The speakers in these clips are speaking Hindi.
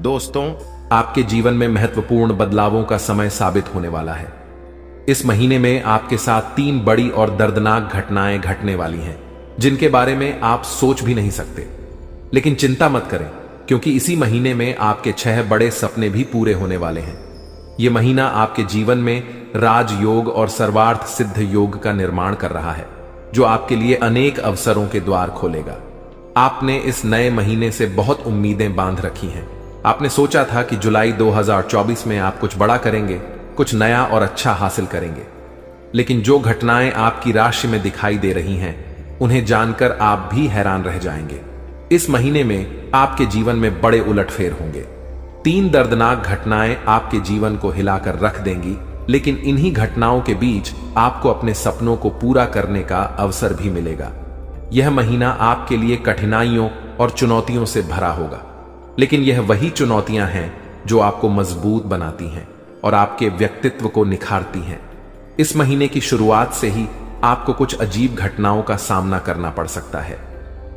दोस्तों, आपके जीवन में महत्वपूर्ण बदलावों का समय साबित होने वाला है। इस महीने में आपके साथ 3 बड़ी और दर्दनाक घटनाएं घटने वाली हैं, जिनके बारे में आप सोच भी नहीं सकते। लेकिन चिंता मत करें, क्योंकि इसी महीने में आपके 6 बड़े सपने भी पूरे होने वाले हैं। यह महीना आपके जीवन में राजयोग और सर्वार्थ सिद्ध योग का निर्माण कर रहा है, जो आपके लिए अनेक अवसरों के द्वार खोलेगा। आपने इस नए महीने से बहुत उम्मीदें बांध रखी हैं। आपने सोचा था कि जुलाई 2024 में आप कुछ बड़ा करेंगे, कुछ नया और अच्छा हासिल करेंगे। लेकिन जो घटनाएं आपकी राशि में दिखाई दे रही हैं, उन्हें जानकर आप भी हैरान रह जाएंगे। इस महीने में आपके जीवन में बड़े उलटफेर होंगे। 3 दर्दनाक घटनाएं आपके जीवन को हिलाकर रख देंगी, लेकिन इन्हीं घटनाओं के बीच आपको अपने सपनों को पूरा करने का अवसर भी मिलेगा। यह महीना आपके लिए कठिनाइयों और चुनौतियों से भरा होगा, लेकिन यह वही चुनौतियां हैं जो आपको मजबूत बनाती हैं और आपके व्यक्तित्व को निखारती हैं। इस महीने की शुरुआत से ही आपको कुछ अजीब घटनाओं का सामना करना पड़ सकता है।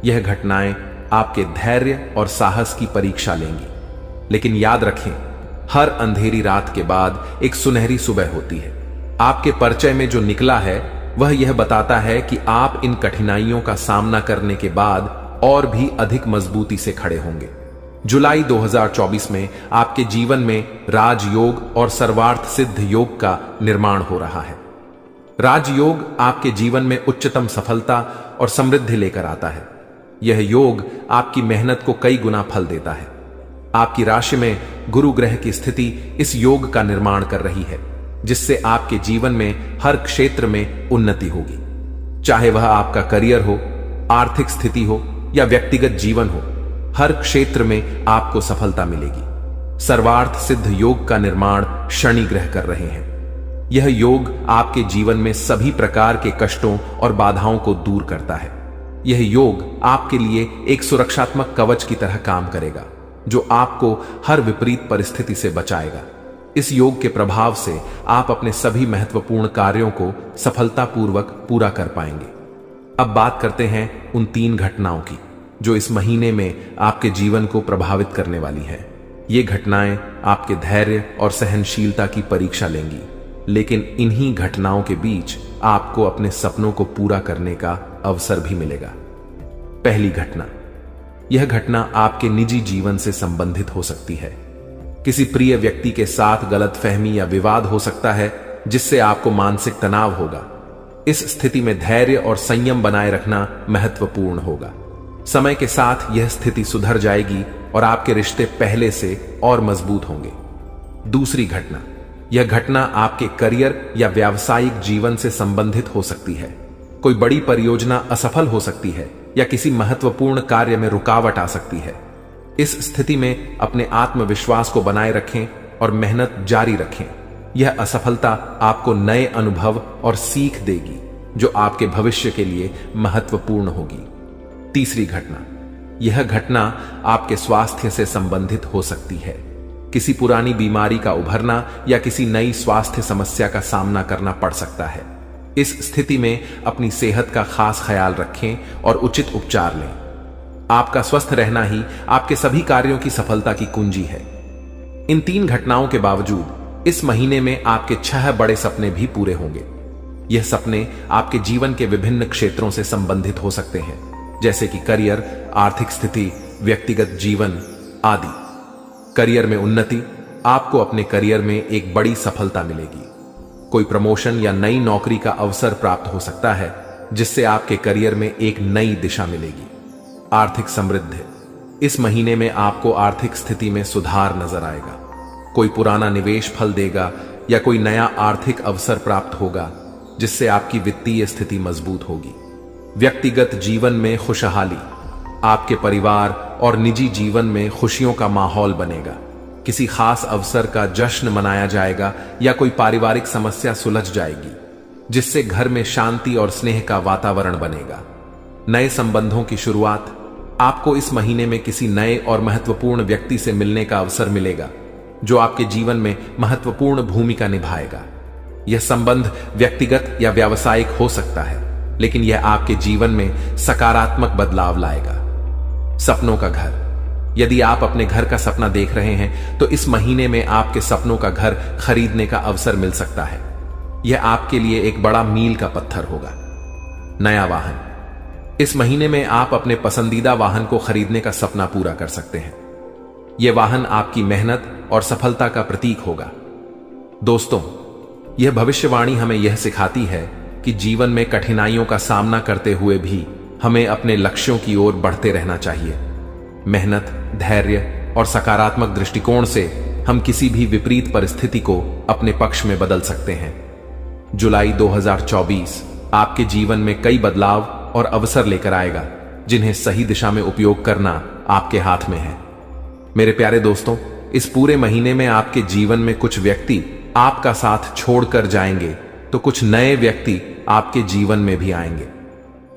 यह घटनाएं आपके धैर्य और साहस की परीक्षा लेंगी, लेकिन याद रखें, हर अंधेरी रात के बाद एक सुनहरी सुबह होती है। आपके परिचय में जो निकला है वह यह बताता है कि आप इन कठिनाइयों का सामना करने के बाद और भी अधिक मजबूती से खड़े होंगे। जुलाई 2024 में आपके जीवन में राजयोग और सर्वार्थ सिद्ध योग का निर्माण हो रहा है। राजयोग आपके जीवन में उच्चतम सफलता और समृद्धि लेकर आता है। यह योग आपकी मेहनत को कई गुना फल देता है। आपकी राशि में गुरु ग्रह की स्थिति इस योग का निर्माण कर रही है, जिससे आपके जीवन में हर क्षेत्र में उन्नति होगी। चाहे वह आपका करियर हो, आर्थिक स्थिति हो या व्यक्तिगत जीवन हो, हर क्षेत्र में आपको सफलता मिलेगी। सर्वार्थ सिद्ध योग का निर्माण शनि ग्रह कर रहे हैं। यह योग आपके जीवन में सभी प्रकार के कष्टों और बाधाओं को दूर करता है। यह योग आपके लिए एक सुरक्षात्मक कवच की तरह काम करेगा, जो आपको हर विपरीत परिस्थिति से बचाएगा। इस योग के प्रभाव से आप अपने सभी महत्वपूर्ण कार्यों को सफलतापूर्वक पूरा कर पाएंगे। अब बात करते हैं उन 3 घटनाओं की, जो इस महीने में आपके जीवन को प्रभावित करने वाली है। ये घटनाएं आपके धैर्य और सहनशीलता की परीक्षा लेंगी, लेकिन इन्हीं घटनाओं के बीच आपको अपने सपनों को पूरा करने का अवसर भी मिलेगा। पहली घटना, यह घटना आपके निजी जीवन से संबंधित हो सकती है। किसी प्रिय व्यक्ति के साथ गलतफहमी या विवाद हो सकता है, जिससे आपको मानसिक तनाव होगा। इस स्थिति में धैर्य और संयम बनाए रखना महत्वपूर्ण होगा। समय के साथ यह स्थिति सुधर जाएगी और आपके रिश्ते पहले से और मजबूत होंगे। दूसरी घटना, यह घटना आपके करियर या व्यावसायिक जीवन से संबंधित हो सकती है। कोई बड़ी परियोजना असफल हो सकती है या किसी महत्वपूर्ण कार्य में रुकावट आ सकती है। इस स्थिति में अपने आत्मविश्वास को बनाए रखें और मेहनत जारी रखें। यह असफलता आपको नए अनुभव और सीख देगी, जो आपके भविष्य के लिए महत्वपूर्ण होगी। तीसरी घटना, यह घटना आपके स्वास्थ्य से संबंधित हो सकती है। किसी पुरानी बीमारी का उभरना या किसी नई स्वास्थ्य समस्या का सामना करना पड़ सकता है। इस स्थिति में अपनी सेहत का खास ख्याल रखें और उचित उपचार लें। आपका स्वस्थ रहना ही आपके सभी कार्यों की सफलता की कुंजी है। इन 3 घटनाओं के बावजूद इस महीने में आपके 6 बड़े सपने भी पूरे होंगे। यह सपने आपके जीवन के विभिन्न क्षेत्रों से संबंधित हो सकते हैं, जैसे कि करियर, आर्थिक स्थिति, व्यक्तिगत जीवन आदि। करियर में उन्नति, आपको अपने करियर में एक बड़ी सफलता मिलेगी। कोई प्रमोशन या नई नौकरी का अवसर प्राप्त हो सकता है, जिससे आपके करियर में एक नई दिशा मिलेगी। आर्थिक समृद्धि, इस महीने में आपको आर्थिक स्थिति में सुधार नजर आएगा। कोई पुराना निवेश फल देगा या कोई नया आर्थिक अवसर प्राप्त होगा, जिससे आपकी वित्तीय स्थिति मजबूत होगी। व्यक्तिगत जीवन में खुशहाली, आपके परिवार और निजी जीवन में खुशियों का माहौल बनेगा। किसी खास अवसर का जश्न मनाया जाएगा या कोई पारिवारिक समस्या सुलझ जाएगी, जिससे घर में शांति और स्नेह का वातावरण बनेगा। नए संबंधों की शुरुआत, आपको इस महीने में किसी नए और महत्वपूर्ण व्यक्ति से मिलने का अवसर मिलेगा, जो आपके जीवन में महत्वपूर्ण भूमिका निभाएगा। यह संबंध व्यक्तिगत या व्यावसायिक हो सकता है, लेकिन यह आपके जीवन में सकारात्मक बदलाव लाएगा। सपनों का घर, यदि आप अपने घर का सपना देख रहे हैं तो इस महीने में आपके सपनों का घर खरीदने का अवसर मिल सकता है। यह आपके लिए एक बड़ा मील का पत्थर होगा। नया वाहन, इस महीने में आप अपने पसंदीदा वाहन को खरीदने का सपना पूरा कर सकते हैं। यह वाहन आपकी मेहनत और सफलता का प्रतीक होगा। दोस्तों, यह भविष्यवाणी हमें यह सिखाती है कि जीवन में कठिनाइयों का सामना करते हुए भी हमें अपने लक्ष्यों की ओर बढ़ते रहना चाहिए। मेहनत, धैर्य और सकारात्मक दृष्टिकोण से हम किसी भी विपरीत परिस्थिति को अपने पक्ष में बदल सकते हैं। जुलाई 2024 आपके जीवन में कई बदलाव और अवसर लेकर आएगा, जिन्हें सही दिशा में उपयोग करना आपके हाथ में है। मेरे प्यारे दोस्तों, इस पूरे महीने में आपके जीवन में कुछ व्यक्ति आपका साथ छोड़कर जाएंगे तो कुछ नए व्यक्ति आपके जीवन में भी आएंगे।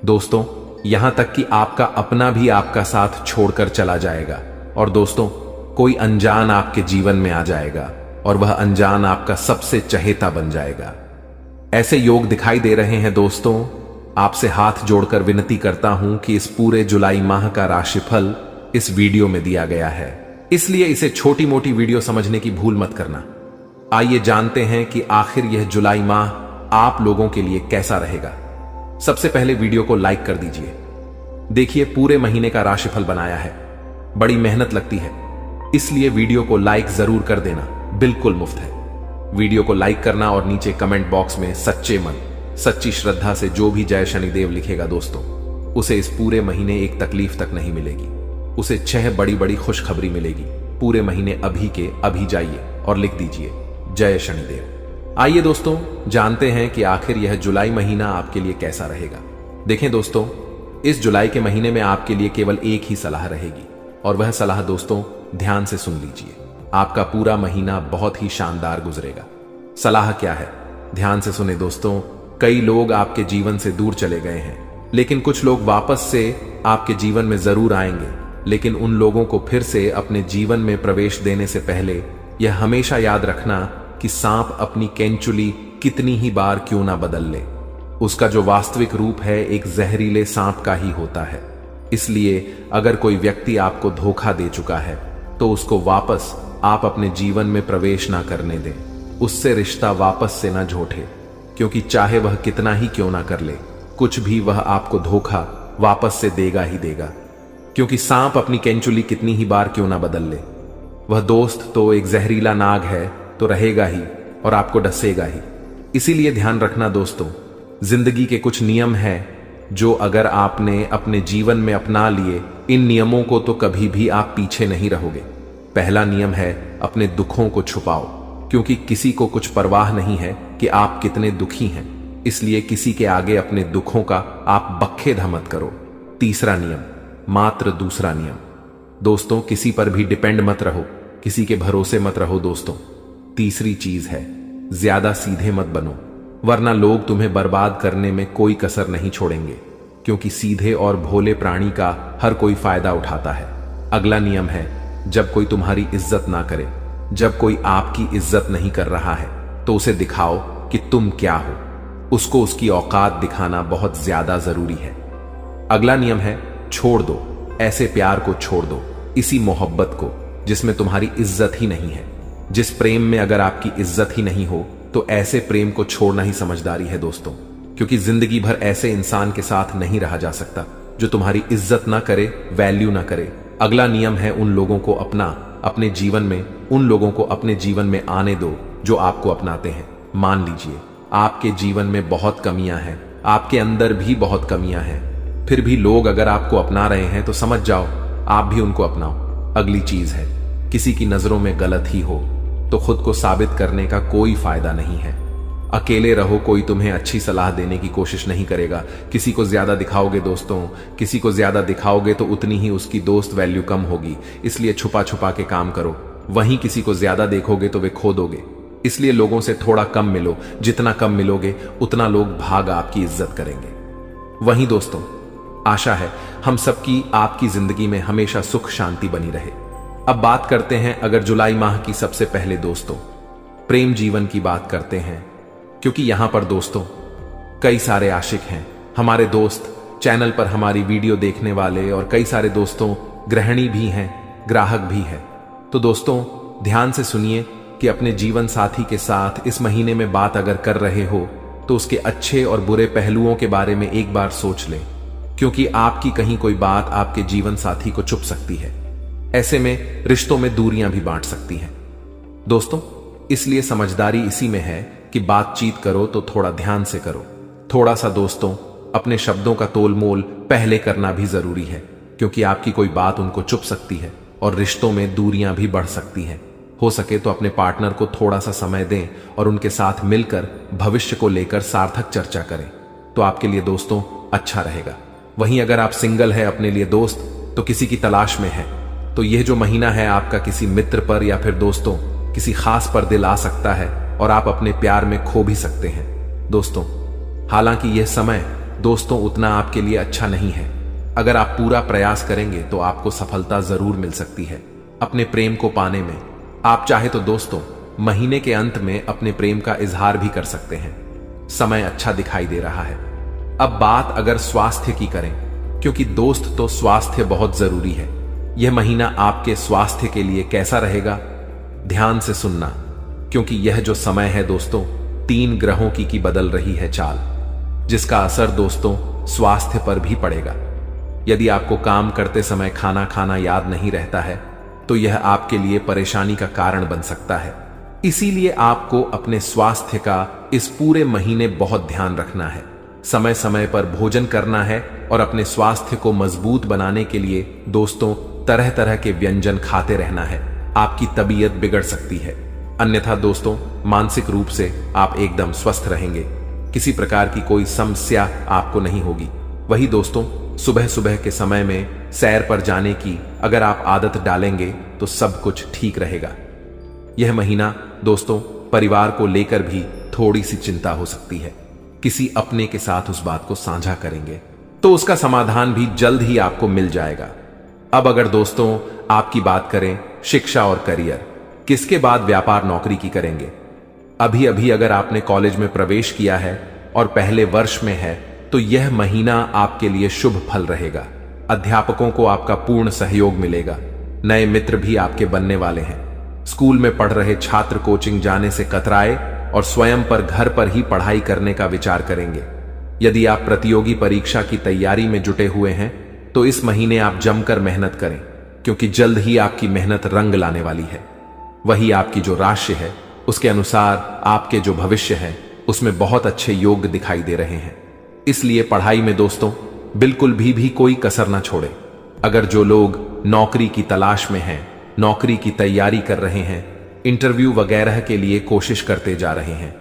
दोस्तों, यहां तक कि आपका अपना भी आपका साथ छोड़कर चला जाएगा। और दोस्तों, कोई अनजान आपके जीवन में आ जाएगा और वह अनजान आपका सबसे चहेता बन जाएगा। ऐसे योग दिखाई दे रहे हैं। दोस्तों, आपसे हाथ जोड़कर विनती करता हूं कि इस पूरे जुलाई माह का राशिफल इस वीडियो में दिया गया है, इसलिए इसे छोटी मोटी वीडियो समझने की भूल मत करना। आइए जानते हैं कि आखिर यह जुलाई माह आप लोगों के लिए कैसा रहेगा। सबसे पहले वीडियो को लाइक कर दीजिए। देखिए, पूरे महीने का राशिफल बनाया है। बड़ी मेहनत लगती है, इसलिए वीडियो को लाइक जरूर कर देना, बिल्कुल मुफ्त है। वीडियो को लाइक करना और नीचे कमेंट बॉक्स में सच्चे मन, सच्ची श्रद्धा से जो भी जय शनिदेव लिखेगा दोस्तों, उसे इस पूरे महीने एक तकलीफ तक नहीं मिलेगी। उसे 6 बड़ी बड़ी खुशखबरी मिलेगी। पूरे महीने अभी के अभी जाइए और लिख दीजिए जय शनिदेव। आइए दोस्तों, जानते हैं कि आखिर यह जुलाई महीना आपके लिए कैसा रहेगा। देखें दोस्तों, इस जुलाई के महीने में आपके लिए केवल एक ही सलाह रहेगी, और वह सलाह दोस्तों ध्यान से सुन लीजिए। आपका पूरा महीना बहुत ही शानदार गुजरेगा। सलाह क्या है, ध्यान से सुने दोस्तों। कई लोग आपके जीवन से दूर चले गए हैं, लेकिन कुछ लोग वापस से आपके जीवन में जरूर आएंगे। लेकिन उन लोगों को फिर से अपने जीवन में प्रवेश देने से पहले यह हमेशा याद रखना कि सांप अपनी केंचुली कितनी ही बार क्यों ना बदल ले, उसका जो वास्तविक रूप है एक जहरीले सांप का ही होता है। इसलिए अगर कोई व्यक्ति आपको धोखा दे चुका है तो उसको वापस आप अपने जीवन में प्रवेश ना करने दें। उससे रिश्ता वापस से ना जोड़े, क्योंकि चाहे वह कितना ही क्यों ना कर ले, कुछ भी वह आपको धोखा वापस से देगा ही देगा। क्योंकि सांप अपनी केंचुली कितनी ही बार क्यों ना बदल ले, वह दोस्त तो एक जहरीला नाग है, तो रहेगा ही और आपको डसेगा ही। इसीलिए ध्यान रखना दोस्तों, जिंदगी के कुछ नियम हैं जो अगर आपने अपने जीवन में अपना लिए, इन नियमों को तो कभी भी आप पीछे नहीं रहोगे। पहला नियम है अपने दुखों को छुपाओ, क्योंकि किसी को कुछ परवाह नहीं है कि आप कितने दुखी हैं। इसलिए किसी के आगे अपने दुखों का आप बखेधा मत करो। तीसरा नियम, मात्र दूसरा नियम, दोस्तों किसी पर भी डिपेंड मत रहो, किसी के भरोसे मत रहो दोस्तों। तीसरी चीज है, ज्यादा सीधे मत बनो, वरना लोग तुम्हें बर्बाद करने में कोई कसर नहीं छोड़ेंगे, क्योंकि सीधे और भोले प्राणी का हर कोई फायदा उठाता है। अगला नियम है, जब कोई तुम्हारी इज्जत ना करे, जब कोई आपकी इज्जत नहीं कर रहा है, तो उसे दिखाओ कि तुम क्या हो। उसको उसकी औकात दिखाना बहुत ज्यादा जरूरी है। अगला नियम है, छोड़ दो ऐसे प्यार को, छोड़ दो इसी मोहब्बत को जिसमें तुम्हारी इज्जत ही नहीं है। जिस प्रेम में अगर आपकी इज्जत ही नहीं हो, तो ऐसे प्रेम को छोड़ना ही समझदारी है दोस्तों, क्योंकि जिंदगी भर ऐसे इंसान के साथ नहीं रहा जा सकता जो तुम्हारी इज्जत ना करे, वैल्यू ना करे। अगला नियम है, उन लोगों को अपने जीवन में, उन लोगों को अपने जीवन में आने दो जो आपको अपनाते हैं। मान लीजिए आपके जीवन में बहुत कमियां हैं, आपके अंदर भी बहुत कमियां हैं, फिर भी लोग अगर आपको अपना रहे हैं तो समझ जाओ आप भी उनको अपनाओ। अगली चीज है, किसी की नजरों में गलत ही हो तो खुद को साबित करने का कोई फायदा नहीं है। अकेले रहो, कोई तुम्हें अच्छी सलाह देने की कोशिश नहीं करेगा। किसी को ज्यादा दिखाओगे दोस्तों, किसी को ज्यादा दिखाओगे तो उतनी ही उसकी दोस्त वैल्यू कम होगी। इसलिए छुपा छुपा के काम करो। वहीं किसी को ज्यादा देखोगे तो वे खो दोगे। इसलिए लोगों से थोड़ा कम मिलो, जितना कम मिलोगे उतना लोग भाग आपकी इज्जत करेंगे। वहीं दोस्तों, आशा है हम सबकी आपकी जिंदगी में हमेशा सुख शांति बनी रहे। अब बात करते हैं अगर जुलाई माह की सबसे पहले दोस्तों प्रेम जीवन की बात करते हैं, क्योंकि यहां पर दोस्तों कई सारे आशिक हैं। हमारे दोस्त चैनल पर हमारी वीडियो देखने वाले और कई सारे दोस्तों गृहिणी भी हैं ग्राहक भी है। तो दोस्तों ध्यान से सुनिए कि अपने जीवन साथी के साथ इस महीने में बात अगर कर रहे हो तो उसके अच्छे और बुरे पहलुओं के बारे में एक बार सोच लें, क्योंकि आपकी कहीं कोई बात आपके जीवन साथी को चुभ सकती है। ऐसे में रिश्तों में दूरियां भी बांट सकती हैं। दोस्तों इसलिए समझदारी इसी में है कि बातचीत करो तो थोड़ा ध्यान से करो। थोड़ा सा दोस्तों अपने शब्दों का तोल मोल पहले करना भी जरूरी है, क्योंकि आपकी कोई बात उनको चुभ सकती है और रिश्तों में दूरियां भी बढ़ सकती हैं। हो सके तो अपने पार्टनर को थोड़ा सा समय दें और उनके साथ मिलकर भविष्य को लेकर सार्थक चर्चा करें, तो आपके लिए दोस्तों अच्छा रहेगा। वहीं अगर आप सिंगल है, अपने लिए दोस्त तो किसी की तलाश में है, तो यह जो महीना है आपका किसी मित्र पर या फिर दोस्तों किसी खास पर दिल आ सकता है और आप अपने प्यार में खो भी सकते हैं। दोस्तों हालांकि यह समय दोस्तों उतना आपके लिए अच्छा नहीं है। अगर आप पूरा प्रयास करेंगे तो आपको सफलता जरूर मिल सकती है अपने प्रेम को पाने में। आप चाहे तो दोस्तों महीने के अंत में अपने प्रेम का इजहार भी कर सकते हैं। समय अच्छा दिखाई दे रहा है। अब बात अगर स्वास्थ्य की करें, क्योंकि दोस्त तो स्वास्थ्य बहुत जरूरी है। यह महीना आपके स्वास्थ्य के लिए कैसा रहेगा, ध्यान से सुनना, क्योंकि यह जो समय है दोस्तों 3 ग्रहों की बदल रही है चाल, जिसका असर दोस्तों स्वास्थ्य पर भी पड़ेगा। यदि आपको काम करते समय खाना खाना याद नहीं रहता है तो यह आपके लिए परेशानी का कारण बन सकता है। इसीलिए आपको अपने स्वास्थ्य का इस पूरे महीने बहुत ध्यान रखना है। समय समय पर भोजन करना है और अपने स्वास्थ्य को मजबूत बनाने के लिए दोस्तों तरह तरह के व्यंजन खाते रहना है। आपकी तबीयत बिगड़ सकती है, अन्यथा दोस्तों मानसिक रूप से आप एकदम स्वस्थ रहेंगे। किसी प्रकार की कोई समस्या आपको नहीं होगी। वही दोस्तों सुबह सुबह के समय में सैर पर जाने की अगर आप आदत डालेंगे तो सब कुछ ठीक रहेगा। यह महीना दोस्तों परिवार को लेकर भी थोड़ी सी चिंता हो सकती है। किसी अपने के साथ उस बात को साझा करेंगे तो उसका समाधान भी जल्द ही आपको मिल जाएगा। अब अगर दोस्तों आपकी बात करें शिक्षा और करियर, किसके बाद व्यापार नौकरी की करेंगे। अभी अभी अगर आपने कॉलेज में प्रवेश किया है और पहले वर्ष में है तो यह महीना आपके लिए शुभ फल रहेगा। अध्यापकों को आपका पूर्ण सहयोग मिलेगा। नए मित्र भी आपके बनने वाले हैं। स्कूल में पढ़ रहे छात्र कोचिंग जाने से कतराए और स्वयं पर घर पर ही पढ़ाई करने का विचार करेंगे। यदि आप प्रतियोगी परीक्षा की तैयारी में जुटे हुए हैं तो इस महीने आप जमकर मेहनत करें, क्योंकि जल्द ही आपकी मेहनत रंग लाने वाली है। वही आपकी जो राशि है उसके अनुसार आपके जो भविष्य है उसमें बहुत अच्छे योग दिखाई दे रहे हैं। इसलिए पढ़ाई में दोस्तों बिल्कुल भी कोई कसर ना छोड़े। अगर जो लोग नौकरी की तलाश में हैं, नौकरी की तैयारी कर रहे हैं, इंटरव्यू वगैरह के लिए कोशिश करते जा रहे हैं,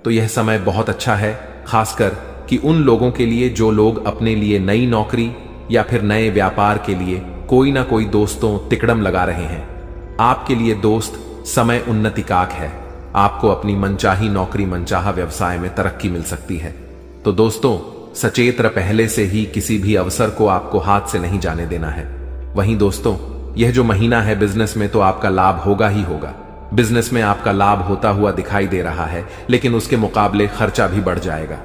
तो यह समय बहुत अच्छा है, खासकर कि उन लोगों के लिए जो लोग अपने लिए नई नौकरी या फिर नए व्यापार के लिए कोई ना कोई दोस्तों तिकड़म लगा रहे हैं। आपके लिए दोस्त समय उन्नति काक है। आपको अपनी मनचाही नौकरी मनचाहा व्यवसाय में तरक्की मिल सकती है। तो दोस्तों सचेत पहले से ही किसी भी अवसर को आपको हाथ से नहीं जाने देना है। वहीं दोस्तों यह जो महीना है बिजनेस में तो आपका लाभ होगा ही होगा। बिजनेस में आपका लाभ होता हुआ दिखाई दे रहा है, लेकिन उसके मुकाबले खर्चा भी बढ़ जाएगा।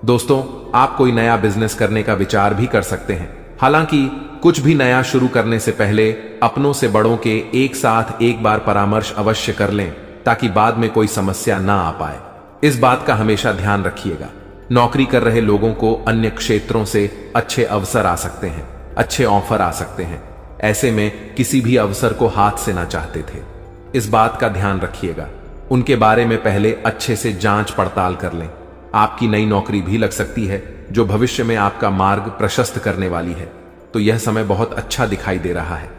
दोस्तों आप कोई नया बिजनेस करने का विचार भी कर सकते हैं। हालांकि कुछ भी नया शुरू करने से पहले अपनों से बड़ों के एक साथ एक बार परामर्श अवश्य कर लें, ताकि बाद में कोई समस्या ना आ पाए। इस बात का हमेशा ध्यान रखिएगा। नौकरी कर रहे लोगों को अन्य क्षेत्रों से अच्छे अवसर आ सकते हैं, अच्छे ऑफर आ सकते हैं। ऐसे में किसी भी अवसर को हाथ से ना चाहते थे। इस बात का ध्यान रखिएगा। उनके बारे में पहले अच्छे से जांच पड़ताल कर लें। आपकी नई नौकरी भी लग सकती है जो भविष्य में आपका मार्ग प्रशस्त करने वाली है, तो यह समय बहुत अच्छा दिखाई दे रहा है।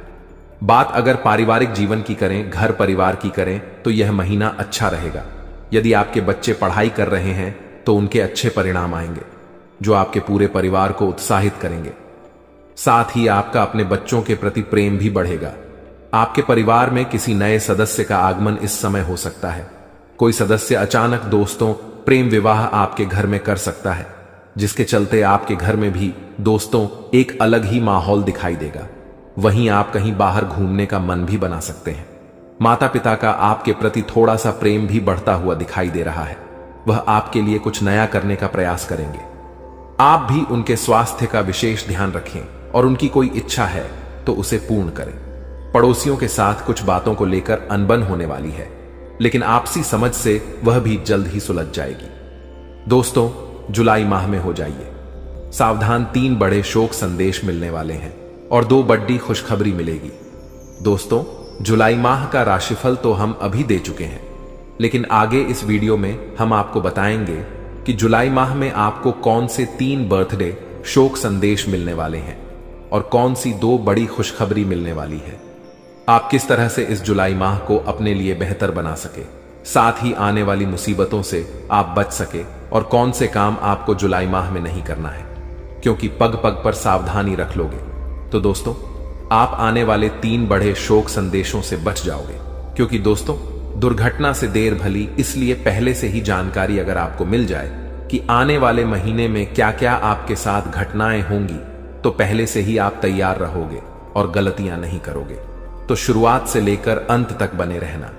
बात अगर पारिवारिक जीवन की करें, घर परिवार की करें, तो यह महीना अच्छा रहेगा। यदि आपके बच्चे पढ़ाई कर रहे हैं तो उनके अच्छे परिणाम आएंगे जो आपके पूरे परिवार को उत्साहित करेंगे। साथ ही आपका अपने बच्चों के प्रति प्रेम भी बढ़ेगा। आपके परिवार में किसी नए सदस्य का आगमन इस समय हो सकता है। कोई सदस्य अचानक दोस्तों प्रेम विवाह आपके घर में कर सकता है, जिसके चलते आपके घर में भी दोस्तों एक अलग ही माहौल दिखाई देगा। वहीं आप कहीं बाहर घूमने का मन भी बना सकते हैं। माता पिता का आपके प्रति थोड़ा सा प्रेम भी बढ़ता हुआ दिखाई दे रहा है। वह आपके लिए कुछ नया करने का प्रयास करेंगे। आप भी उनके स्वास्थ्य का विशेष ध्यान रखें और उनकी कोई इच्छा है तो उसे पूर्ण करें। पड़ोसियों के साथ कुछ बातों को लेकर अनबन होने वाली है, लेकिन आपसी समझ से वह भी जल्द ही सुलझ जाएगी। दोस्तों, जुलाई माह में हो जाइए सावधान, 3 बड़े शोक संदेश मिलने वाले हैं और 2 बड़ी खुशखबरी मिलेगी। दोस्तों, जुलाई माह का राशिफल तो हम अभी दे चुके हैं, लेकिन आगे इस वीडियो में हम आपको बताएंगे कि जुलाई माह में आपको कौन से 3 बर्थडे शोक संदेश मिलने वाले हैं और कौन सी 2 बड़ी खुशखबरी मिलने वाली है। आप किस तरह से इस जुलाई माह को अपने लिए बेहतर बना सके, साथ ही आने वाली मुसीबतों से आप बच सके, और कौन से काम आपको जुलाई माह में नहीं करना है, क्योंकि पग पग पर सावधानी रख लोगे तो दोस्तों आप आने वाले 3 बड़े शोक संदेशों से बच जाओगे। क्योंकि दोस्तों, दुर्घटना से देर भली, इसलिए पहले से ही जानकारी अगर आपको मिल जाए कि आने वाले महीने में क्या क्या आपके साथ घटनाएं होंगी, तो पहले से ही आप तैयार रहोगे और गलतियां नहीं करोगे। तो शुरुआत से लेकर अंत तक बने रहना।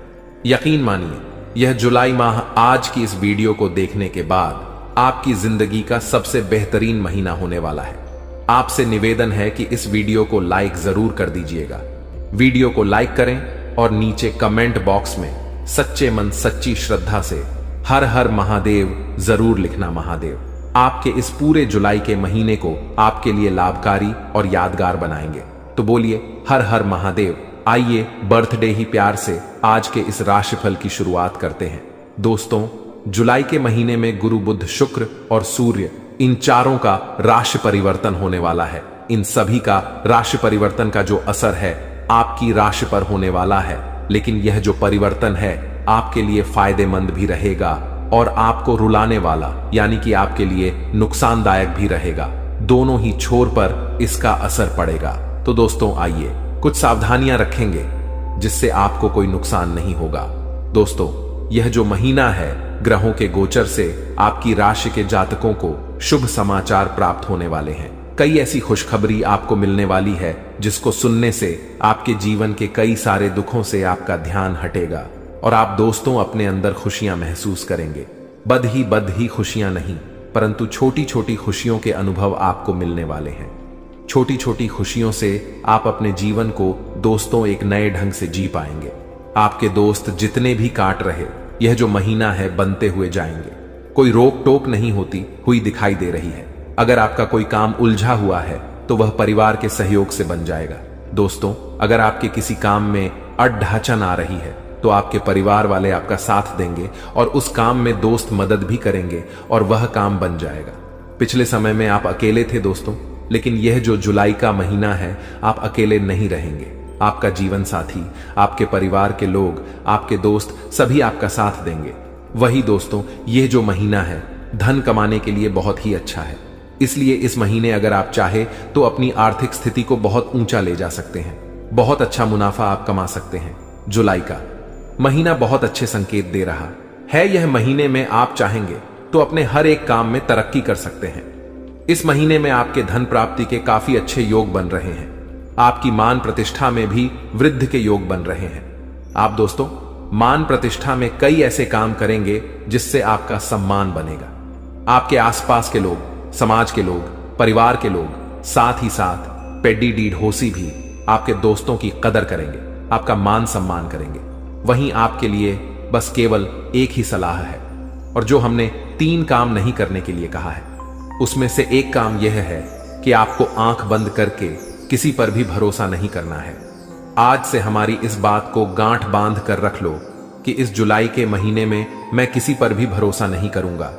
यकीन मानिए, यह जुलाई माह आज की इस वीडियो को देखने के बाद आपकी जिंदगी का सबसे बेहतरीन महीना होने वाला है। आपसे निवेदन है कि इस वीडियो को लाइक जरूर कर दीजिएगा। वीडियो को लाइक करें और नीचे कमेंट बॉक्स में सच्चे मन सच्ची श्रद्धा से हर हर महादेव जरूर लिखना। महादेव आपके इस पूरे जुलाई के महीने को आपके लिए लाभकारी और यादगार बनाएंगे। तो बोलिए हर हर महादेव। आइए बर्थडे ही प्यार से आज के इस राशिफल की शुरुआत करते हैं। दोस्तों, जुलाई के महीने में गुरु, बुध, शुक्र और सूर्य, इन चारों का राशि परिवर्तन होने वाला है। इन सभी का राशि परिवर्तन का जो असर है आपकी राशि पर होने वाला है, लेकिन यह जो परिवर्तन है आपके लिए फायदेमंद भी रहेगा और आपको रुलाने वाला यानी कि आपके लिए नुकसानदायक भी रहेगा। दोनों ही छोर पर इसका असर पड़ेगा। तो दोस्तों आइए कुछ सावधानियां रखेंगे जिससे आपको कोई नुकसान नहीं होगा। दोस्तों, यह जो महीना है ग्रहों के गोचर से आपकी राशि के जातकों को शुभ समाचार प्राप्त होने वाले हैं। कई ऐसी खुशखबरी आपको मिलने वाली है जिसको सुनने से आपके जीवन के कई सारे दुखों से आपका ध्यान हटेगा और आप दोस्तों अपने अंदर खुशियां महसूस करेंगे। बद ही खुशियां नहीं, परंतु छोटी छोटी खुशियों के अनुभव आपको मिलने वाले हैं। छोटी छोटी खुशियों से आप अपने जीवन को दोस्तों एक नए ढंग से जी पाएंगे। आपके दोस्त जितने भी काट रहे यह जो महीना है बनते हुए जाएंगे। कोई रोक टोक नहीं होती हुई दिखाई दे रही है। अगर आपका कोई काम उलझा हुआ है तो वह परिवार के सहयोग से बन जाएगा। दोस्तों, अगर आपके किसी काम में अड़ढाचन आ रही है तो आपके परिवार वाले आपका साथ देंगे और उस काम में दोस्त मदद भी करेंगे और वह काम बन जाएगा। पिछले समय में आप अकेले थे दोस्तों, लेकिन यह जो जुलाई का महीना है आप अकेले नहीं रहेंगे। आपका जीवन साथी, आपके परिवार के लोग, आपके दोस्त सभी आपका साथ देंगे। वही दोस्तों, यह जो महीना है धन कमाने के लिए बहुत ही अच्छा है। इसलिए इस महीने अगर आप चाहे तो अपनी आर्थिक स्थिति को बहुत ऊंचा ले जा सकते हैं। बहुत अच्छा मुनाफा आप कमा सकते हैं। जुलाई का महीना बहुत अच्छे संकेत दे रहा है। यह महीने में आप चाहेंगे तो अपने हर एक काम में तरक्की कर सकते हैं। इस महीने में आपके धन प्राप्ति के काफी अच्छे योग बन रहे हैं। आपकी मान प्रतिष्ठा में भी वृद्धि के योग बन रहे हैं। आप दोस्तों मान प्रतिष्ठा में कई ऐसे काम करेंगे जिससे आपका सम्मान बनेगा। आपके आसपास के लोग, समाज के लोग, परिवार के लोग, साथ ही साथ पेडी डीड होसी भी आपके दोस्तों की कदर करेंगे, आपका मान सम्मान करेंगे। वहीं आपके लिए बस केवल एक ही सलाह है, और जो हमने 3 काम नहीं करने के लिए कहा है उसमें से एक काम यह है कि आपको आंख बंद करके किसी पर भी भरोसा नहीं करना है। आज से हमारी इस बात को गांठ बांध कर रख लो कि इस जुलाई के महीने में मैं किसी पर भी भरोसा नहीं करूंगा।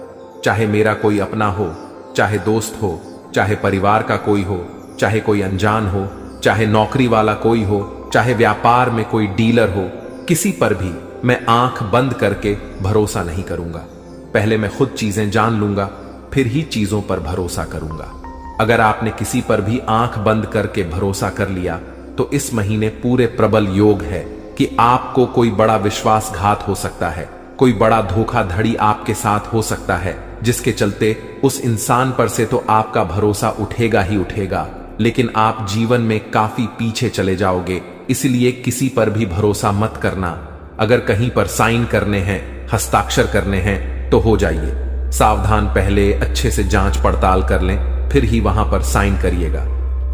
चाहे मेरा कोई अपना हो, चाहे दोस्त हो, चाहे परिवार का कोई हो, चाहे कोई अनजान हो, चाहे नौकरी वाला कोई हो, चाहे व्यापार में कोई डीलर हो, किसी पर भी मैं आंख बंद करके भरोसा नहीं करूंगा। पहले मैं खुद चीजें जान लूंगा, फिर ही चीजों पर भरोसा करूंगा। अगर आपने किसी पर भी आंख बंद करके भरोसा कर लिया तो इस महीने पूरे प्रबल योग है कि आपको कोई बड़ा विश्वासघात हो सकता है, कोई बड़ा धोखाधड़ी आपके साथ हो सकता है, जिसके चलते उस इंसान पर से तो आपका भरोसा उठेगा ही उठेगा, लेकिन आप जीवन में काफी पीछे चले जाओगे। इसलिए किसी पर भी भरोसा मत करना। अगर कहीं पर साइन करने हैं, हस्ताक्षर करने हैं तो हो जाइए। सावधान, पहले अच्छे से जांच पड़ताल कर लें, फिर ही वहां पर साइन करिएगा।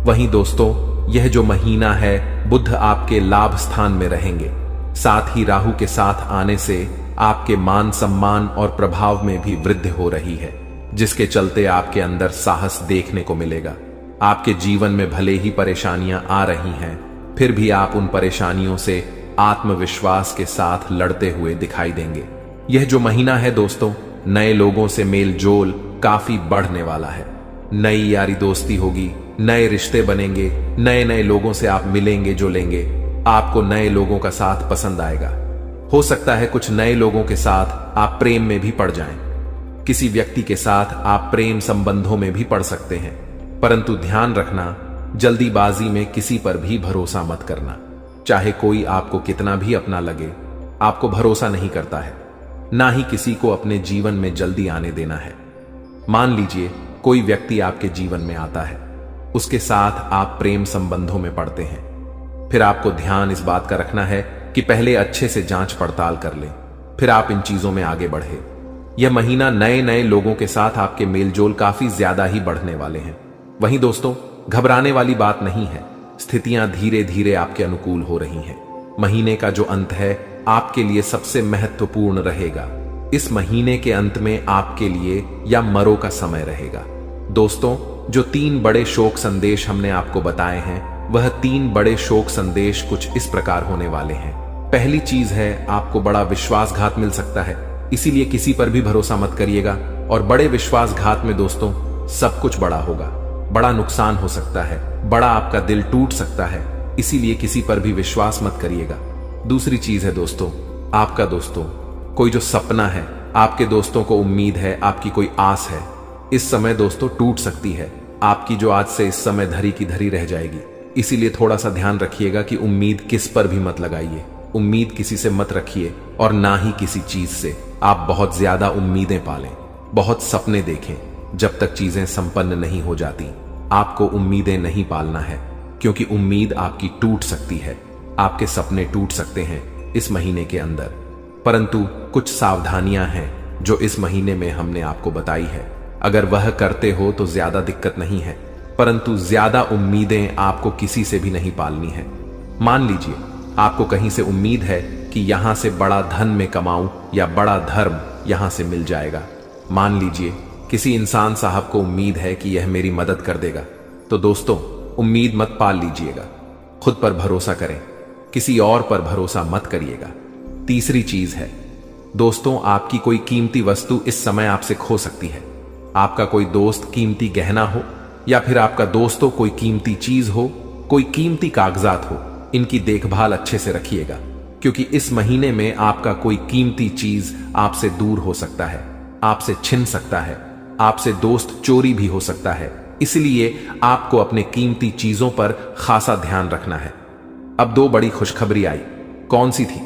वहीं दोस्तों यह जो महीना है बुध आपके लाभ स्थान में रहेंगे। साथ ही राहु के साथ आने से आपके मान सम्मान और प्रभाव में भी वृद्धि हो रही है, जिसके चलते आपके अंदर साहस देखने को मिलेगा। आपके जीवन में भले ही परेशानियां आ रही हैं, फिर भी आप उन परेशानियों से आत्मविश्वास के साथ लड़ते हुए दिखाई देंगे। यह जो महीना है दोस्तों, नए लोगों से मेल जोल काफी बढ़ने वाला है। नई यारी दोस्ती होगी, नए रिश्ते बनेंगे, नए नए लोगों से आप मिलेंगे जुलेंगे। आपको नए लोगों का साथ पसंद आएगा। हो सकता है कुछ नए लोगों के साथ आप प्रेम में भी पड़ जाएं। किसी व्यक्ति के साथ आप प्रेम संबंधों में भी पड़ सकते हैं, परंतु ध्यान रखना, जल्दीबाजी में किसी पर भी भरोसा मत करना। चाहे कोई आपको कितना भी अपना लगे, आपको भरोसा नहीं करता है, ना ही किसी को अपने जीवन में जल्दी आने देना है। मान लीजिए कोई व्यक्ति आपके जीवन में आता है, उसके साथ आप प्रेम संबंधों में पड़ते हैं, फिर आपको ध्यान इस बात का रखना है कि पहले अच्छे से जांच पड़ताल कर लें, फिर आप इन चीजों में आगे बढ़े। यह महीना नए नए लोगों के साथ आपके मेलजोल काफी ज्यादा ही बढ़ने वाले हैं। वहीं दोस्तों, घबराने वाली बात नहीं है, स्थितियां धीरे धीरे आपके अनुकूल हो रही हैं। महीने का जो अंत है आपके लिए सबसे महत्वपूर्ण रहेगा। इस महीने के अंत में आपके लिए या मरो का समय रहेगा। दोस्तों, जो 3 बड़े शोक संदेश हमने आपको बताए हैं, वह 3 बड़े शोक संदेश कुछ इस प्रकार होने वाले हैं। पहली चीज है, आपको बड़ा विश्वासघात मिल सकता है, इसीलिए किसी पर भी भरोसा मत करिएगा। और बड़े विश्वासघात में दोस्तों सब कुछ बड़ा होगा, बड़ा नुकसान हो सकता है, बड़ा आपका दिल टूट सकता है, इसीलिए किसी पर भी विश्वास मत करिएगा। दूसरी चीज है दोस्तों, आपका दोस्तों कोई जो सपना है, आपके दोस्तों को उम्मीद है, आपकी कोई आस है, इस समय दोस्तों टूट सकती है। आपकी जो आज से इस समय धरी की धरी रह जाएगी। इसीलिए थोड़ा सा ध्यान रखिएगा कि उम्मीद किस पर भी मत लगाइए, उम्मीद किसी से मत रखिए और ना ही किसी चीज से आप बहुत ज्यादा उम्मीदें पालें, बहुत सपने देखें। जब तक चीजें संपन्न नहीं हो जाती, आपको उम्मीदें नहीं पालना है, क्योंकि उम्मीद आपकी टूट सकती है, आपके सपने टूट सकते हैं इस महीने के अंदर। परंतु कुछ सावधानियां हैं जो इस महीने में हमने आपको बताई है। अगर वह करते हो तो ज्यादा दिक्कत नहीं है, परंतु ज्यादा उम्मीदें आपको किसी से भी नहीं पालनी है। मान लीजिए आपको कहीं से उम्मीद है कि यहां से बड़ा धन में कमाऊं या बड़ा धर्म यहां से मिल जाएगा। मान लीजिए किसी इंसान साहब को उम्मीद है कि यह मेरी मदद कर देगा, तो दोस्तों उम्मीद मत पाल लीजिएगा, खुद पर भरोसा करें, किसी और पर भरोसा मत करिएगा। तीसरी चीज है दोस्तों, आपकी कोई कीमती वस्तु इस समय आपसे खो सकती है। आपका कोई दोस्त कीमती गहना हो या फिर आपका दोस्तों कोई कीमती चीज हो, कोई कीमती कागजात हो, इनकी देखभाल अच्छे से रखिएगा, क्योंकि इस महीने में आपका कोई कीमती चीज आपसे दूर हो सकता है, आपसे छिन सकता है, आपसे दोस्त चोरी भी हो सकता है। इसलिए आपको अपने कीमती चीजों पर खासा ध्यान रखना है। अब 2 बड़ी खुशखबरी आई। कौन सी थी?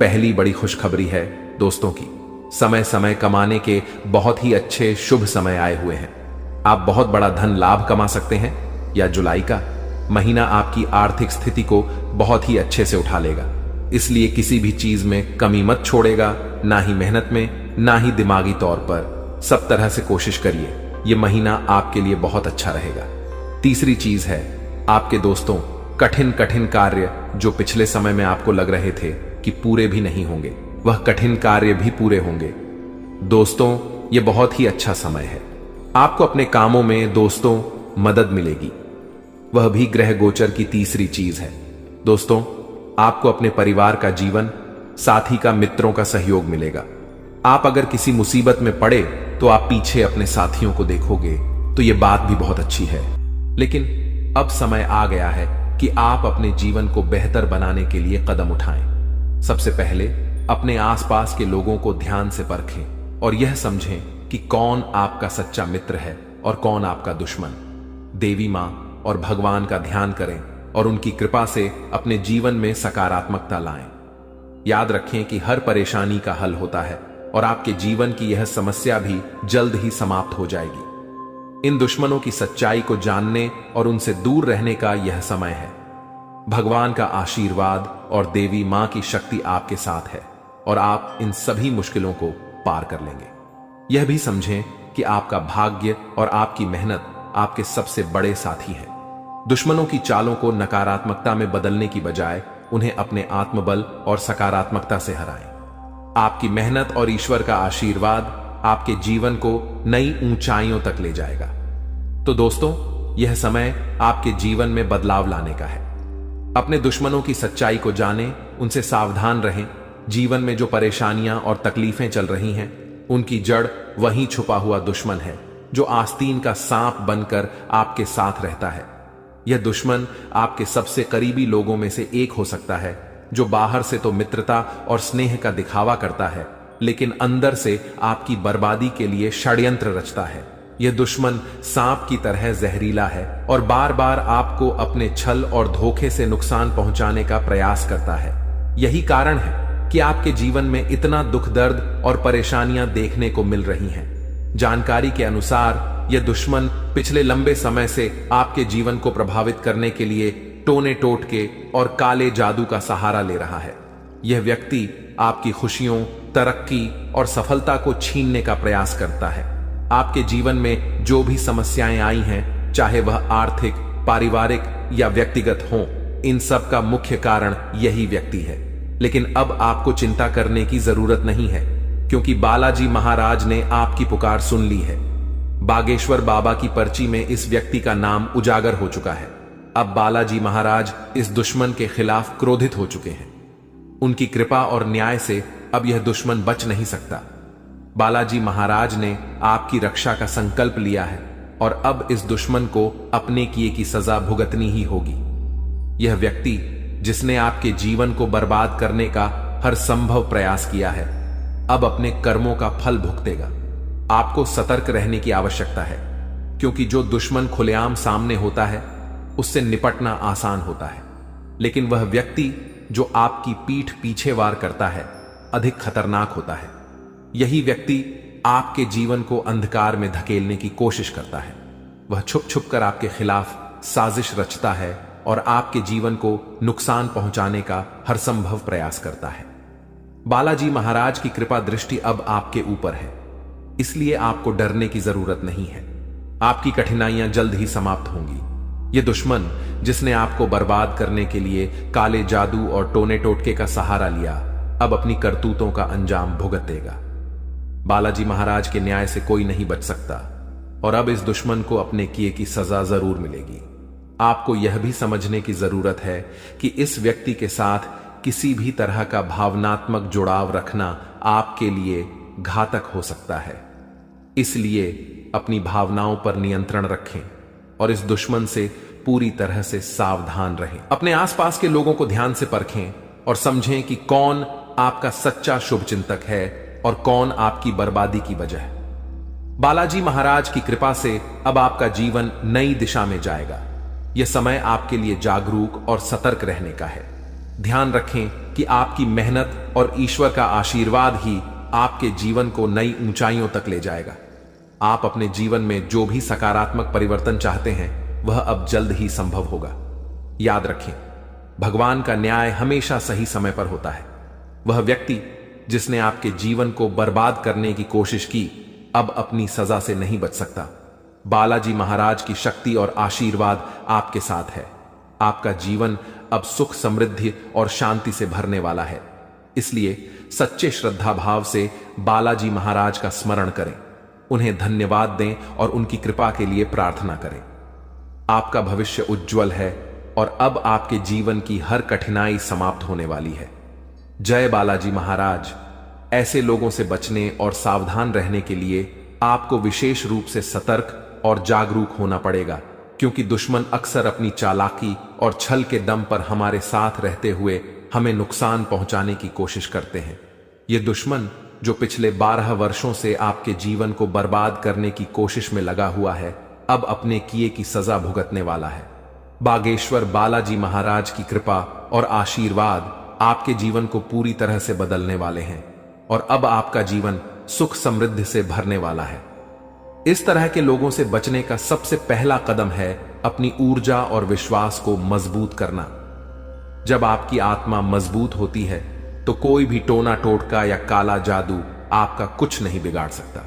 पहली बड़ी खुशखबरी है दोस्तों की, समय समय कमाने के बहुत ही अच्छे शुभ समय आए हुए हैं। आप बहुत बड़ा धन लाभ कमा सकते हैं। या जुलाई का महीना आपकी आर्थिक स्थिति को बहुत ही अच्छे से उठा लेगा, इसलिए किसी भी चीज में कमी मत छोड़ेगा, ना ही मेहनत में, ना ही दिमागी तौर पर। सब तरह से कोशिश करिए, यह महीना आपके लिए बहुत अच्छा रहेगा। तीसरी चीज है, आपके दोस्तों कठिन कठिन कार्य जो पिछले समय में आपको लग रहे थे कि पूरे भी नहीं होंगे, वह कठिन कार्य भी पूरे होंगे। दोस्तों यह बहुत ही अच्छा समय है। आपको अपने कामों में दोस्तों मदद मिलेगी, वह भी ग्रह गोचर की तीसरी चीज है। दोस्तों आपको अपने परिवार का जीवन साथी का, मित्रों का सहयोग मिलेगा। आप अगर किसी मुसीबत में पड़े तो आप पीछे अपने साथियों को देखोगे, तो यह बात भी बहुत अच्छी है। लेकिन अब समय आ गया है कि आप अपने जीवन को बेहतर बनाने के लिए कदम उठाएं। सबसे पहले अपने आसपास के लोगों को ध्यान से परखें और यह समझें कि कौन आपका सच्चा मित्र है और कौन आपका दुश्मन। देवी मां और भगवान का ध्यान करें और उनकी कृपा से अपने जीवन में सकारात्मकता लाएं। याद रखें कि हर परेशानी का हल होता है और आपके जीवन की यह समस्या भी जल्द ही समाप्त हो जाएगी। इन दुश्मनों की सच्चाई को जानने और उनसे दूर रहने का यह समय है। भगवान का आशीर्वाद और देवी मां की शक्ति आपके साथ है और आप इन सभी मुश्किलों को पार कर लेंगे। यह भी समझें कि आपका भाग्य और आपकी मेहनत आपके सबसे बड़े साथी हैं। दुश्मनों की चालों को नकारात्मकता में बदलने की बजाय उन्हें अपने आत्मबल और सकारात्मकता से हराएं। आपकी मेहनत और ईश्वर का आशीर्वाद आपके जीवन को नई ऊंचाइयों तक ले जाएगा। तो दोस्तों, यह समय आपके जीवन में बदलाव लाने का है। अपने दुश्मनों की सच्चाई को जानें, उनसे सावधान रहें। जीवन में जो परेशानियां और तकलीफें चल रही हैं, उनकी जड़ वहीं छुपा हुआ दुश्मन है जो आस्तीन का सांप बनकर आपके साथ रहता है। यह दुश्मन आपके सबसे करीबी लोगों में से एक हो सकता है, जो बाहर से तो मित्रता और स्नेह का दिखावा करता है, लेकिन अंदर से आपकी बर्बादी के लिए षड्यंत्र रचता है। यह दुश्मन सांप की तरह जहरीला है और बार बार आपको अपने छल और धोखे से नुकसान पहुंचाने का प्रयास करता है। यही कारण है कि आपके जीवन में इतना दुख, दर्द और परेशानियां देखने को मिल रही हैं। जानकारी के अनुसार यह दुश्मन पिछले लंबे समय से आपके जीवन को प्रभावित करने के लिए टोने टोटके और काले जादू का सहारा ले रहा है। यह व्यक्ति आपकी खुशियों, तरक्की और सफलता को छीनने का प्रयास करता है। आपके जीवन में जो भी समस्याएं आई हैं, चाहे वह आर्थिक, पारिवारिक या व्यक्तिगत हों, इन सब का मुख्य कारण यही व्यक्ति है। लेकिन अब आपको चिंता करने की जरूरत नहीं है, क्योंकि बालाजी महाराज ने आपकी पुकार सुन ली है। बागेश्वर बाबा की पर्ची में इस व्यक्ति का नाम उजागर हो चुका है। अब बालाजी महाराज इस दुश्मन के खिलाफ क्रोधित हो चुके हैं। उनकी कृपा और न्याय से अब यह दुश्मन बच नहीं सकता। बालाजी महाराज ने आपकी रक्षा का संकल्प लिया है और अब इस दुश्मन को अपने किए की सजा भुगतनी ही होगी। यह व्यक्ति जिसने आपके जीवन को बर्बाद करने का हर संभव प्रयास किया है, अब अपने कर्मों का फल भुगतेगा। आपको सतर्क रहने की आवश्यकता है, क्योंकि जो दुश्मन खुलेआम सामने होता है, उससे निपटना आसान होता है, लेकिन वह व्यक्ति जो आपकी पीठ पीछे वार करता है, अधिक खतरनाक होता है। यही व्यक्ति आपके जीवन को अंधकार में धकेलने की कोशिश करता है। वह छुप छुप कर आपके खिलाफ साजिश रचता है और आपके जीवन को नुकसान पहुंचाने का हर संभव प्रयास करता है। बालाजी महाराज की कृपा दृष्टि अब आपके ऊपर है, इसलिए आपको डरने की जरूरत नहीं है। आपकी कठिनाइयां जल्द ही समाप्त होंगी। यह दुश्मन जिसने आपको बर्बाद करने के लिए काले जादू और टोने टोटके का सहारा लिया, अब अपनी करतूतों का अंजाम भुगतेगा। बालाजी महाराज के न्याय से कोई नहीं बच सकता और अब इस दुश्मन को अपने किए की सजा जरूर मिलेगी। आपको यह भी समझने की जरूरत है कि इस व्यक्ति के साथ किसी भी तरह का भावनात्मक जुड़ाव रखना आपके लिए घातक हो सकता है। इसलिए अपनी भावनाओं पर नियंत्रण रखें और इस दुश्मन से पूरी तरह से सावधान रहें। अपने आसपास के लोगों को ध्यान से परखें और समझें कि कौन आपका सच्चा शुभचिंतक है और कौन आपकी बर्बादी की वजह है। बालाजी महाराज की कृपा से अब आपका जीवन नई दिशा में जाएगा। यह समय आपके लिए जागरूक और सतर्क रहने का है। ध्यान रखें कि आपकी मेहनत और ईश्वर का आशीर्वाद ही आपके जीवन को नई ऊंचाइयों तक ले जाएगा। आप अपने जीवन में जो भी सकारात्मक परिवर्तन चाहते हैं, वह अब जल्द ही संभव होगा। याद रखें, भगवान का न्याय हमेशा सही समय पर होता है। वह व्यक्ति जिसने आपके जीवन को बर्बाद करने की कोशिश की, अब अपनी सजा से नहीं बच सकता। बालाजी महाराज की शक्ति और आशीर्वाद आपके साथ है। आपका जीवन अब सुख, समृद्धि और शांति से भरने वाला है। इसलिए सच्चे श्रद्धा भाव से बालाजी महाराज का स्मरण करें, उन्हें धन्यवाद दें और उनकी कृपा के लिए प्रार्थना करें। आपका भविष्य उज्जवल है और अब आपके जीवन की हर कठिनाई समाप्त होने वाली है। जय बालाजी महाराज। ऐसे लोगों से बचने और सावधान रहने के लिए आपको विशेष रूप से सतर्क और जागरूक होना पड़ेगा, क्योंकि दुश्मन अक्सर अपनी चालाकी और छल के दम पर हमारे साथ रहते हुए हमें नुकसान पहुंचाने की कोशिश करते हैं। ये दुश्मन जो पिछले 12 वर्षों से आपके जीवन को बर्बाद करने की कोशिश में लगा हुआ है, अब अपने किए की सजा भुगतने वाला है। बागेश्वर बालाजी महाराज की कृपा और आशीर्वाद आपके जीवन को पूरी तरह से बदलने वाले हैं और अब आपका जीवन सुख समृद्धि से भरने वाला है। इस तरह के लोगों से बचने का सबसे पहला कदम है अपनी ऊर्जा और विश्वास को मजबूत करना। जब आपकी आत्मा मजबूत होती है तो कोई भी टोना टोटका या काला जादू आपका कुछ नहीं बिगाड़ सकता।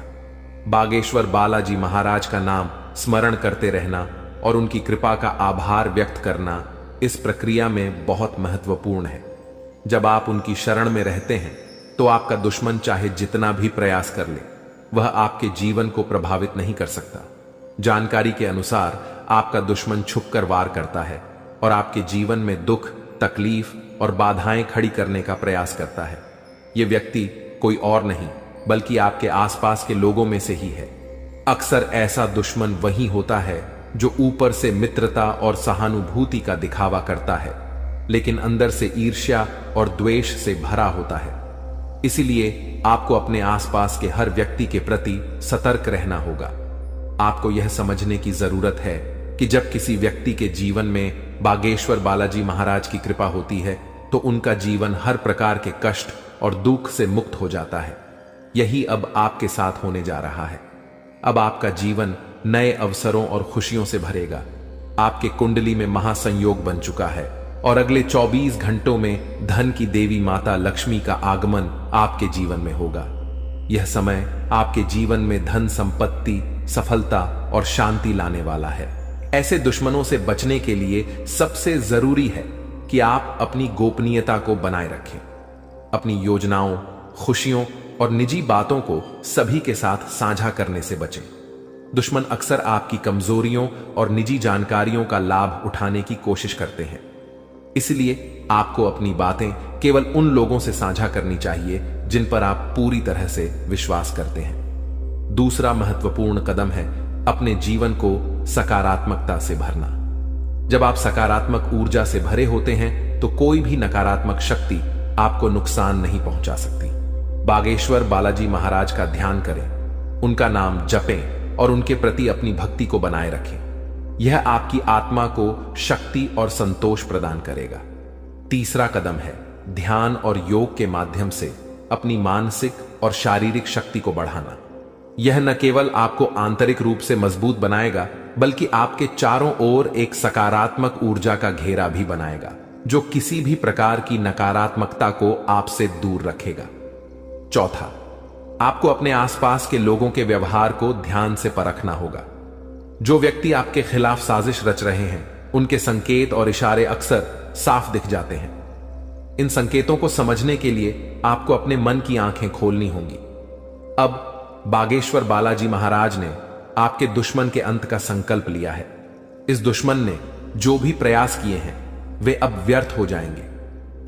बागेश्वर बालाजी महाराज का नाम स्मरण करते रहना और उनकी कृपा का आभार व्यक्त करना इस प्रक्रिया में बहुत महत्वपूर्ण है। जब आप उनकी शरण में रहते हैं तो आपका दुश्मन चाहे जितना भी प्रयास कर ले, वह आपके जीवन को प्रभावित नहीं कर सकता। जानकारी के अनुसार आपका दुश्मन छुपकर वार करता है और आपके जीवन में दुख, तकलीफ और बाधाएं खड़ी करने का प्रयास करता है। यह व्यक्ति कोई और नहीं बल्कि आपके आसपास के लोगों में से ही है। अक्सर ऐसा दुश्मन वही होता है जो ऊपर से मित्रता और सहानुभूति का दिखावा करता है, लेकिन अंदर से ईर्ष्या और द्वेष से भरा होता है। इसीलिए आपको अपने आसपास के हर व्यक्ति के प्रति सतर्क रहना होगा। आपको यह समझने की जरूरत है कि जब किसी व्यक्ति के जीवन में बागेश्वर बालाजी महाराज की कृपा होती है तो उनका जीवन हर प्रकार के कष्ट और दुख से मुक्त हो जाता है। यही अब आपके साथ होने जा रहा है। अब आपका जीवन नए अवसरों और खुशियों से भरेगा। आपके कुंडली में महासंयोग बन चुका है और अगले 24 घंटों में धन की देवी माता लक्ष्मी का आगमन आपके जीवन में होगा। यह समय आपके जीवन में धन, संपत्ति, सफलता और शांति लाने वाला है। ऐसे दुश्मनों से बचने के लिए सबसे जरूरी है कि आप अपनी गोपनीयता को बनाए रखें। अपनी योजनाओं, खुशियों और निजी बातों को सभी के साथ साझा करने से बचें। दुश्मन अक्सर आपकी कमजोरियों और निजी जानकारियों का लाभ उठाने की कोशिश करते हैं। इसलिए आपको अपनी बातें केवल उन लोगों से साझा करनी चाहिए जिन पर आप पूरी तरह से विश्वास करते हैं। दूसरा महत्वपूर्ण कदम है अपने जीवन को सकारात्मकता से भरना। जब आप सकारात्मक ऊर्जा से भरे होते हैं तो कोई भी नकारात्मक शक्ति आपको नुकसान नहीं पहुंचा सकती। बागेश्वर बालाजी महाराज का ध्यान करें, उनका नाम जपें और उनके प्रति अपनी भक्ति को बनाए रखें। यह आपकी आत्मा को शक्ति और संतोष प्रदान करेगा। तीसरा कदम है ध्यान और योग के माध्यम से अपनी मानसिक और शारीरिक शक्ति को बढ़ाना। यह न केवल आपको आंतरिक रूप से मजबूत बनाएगा बल्कि आपके चारों ओर एक सकारात्मक ऊर्जा का घेरा भी बनाएगा जो किसी भी प्रकार की नकारात्मकता को आपसे दूर रखेगा। चौथा, आपको अपने आसपास के लोगों के व्यवहार को ध्यान से परखना होगा। जो व्यक्ति आपके खिलाफ साजिश रच रहे हैं उनके संकेत और इशारे अक्सर साफ दिख जाते हैं। इन संकेतों को समझने के लिए आपको अपने मन की आंखें खोलनी होंगी। अब बागेश्वर बालाजी महाराज ने आपके दुश्मन के अंत का संकल्प लिया है। इस दुश्मन ने जो भी प्रयास किए हैं वे अब व्यर्थ हो जाएंगे।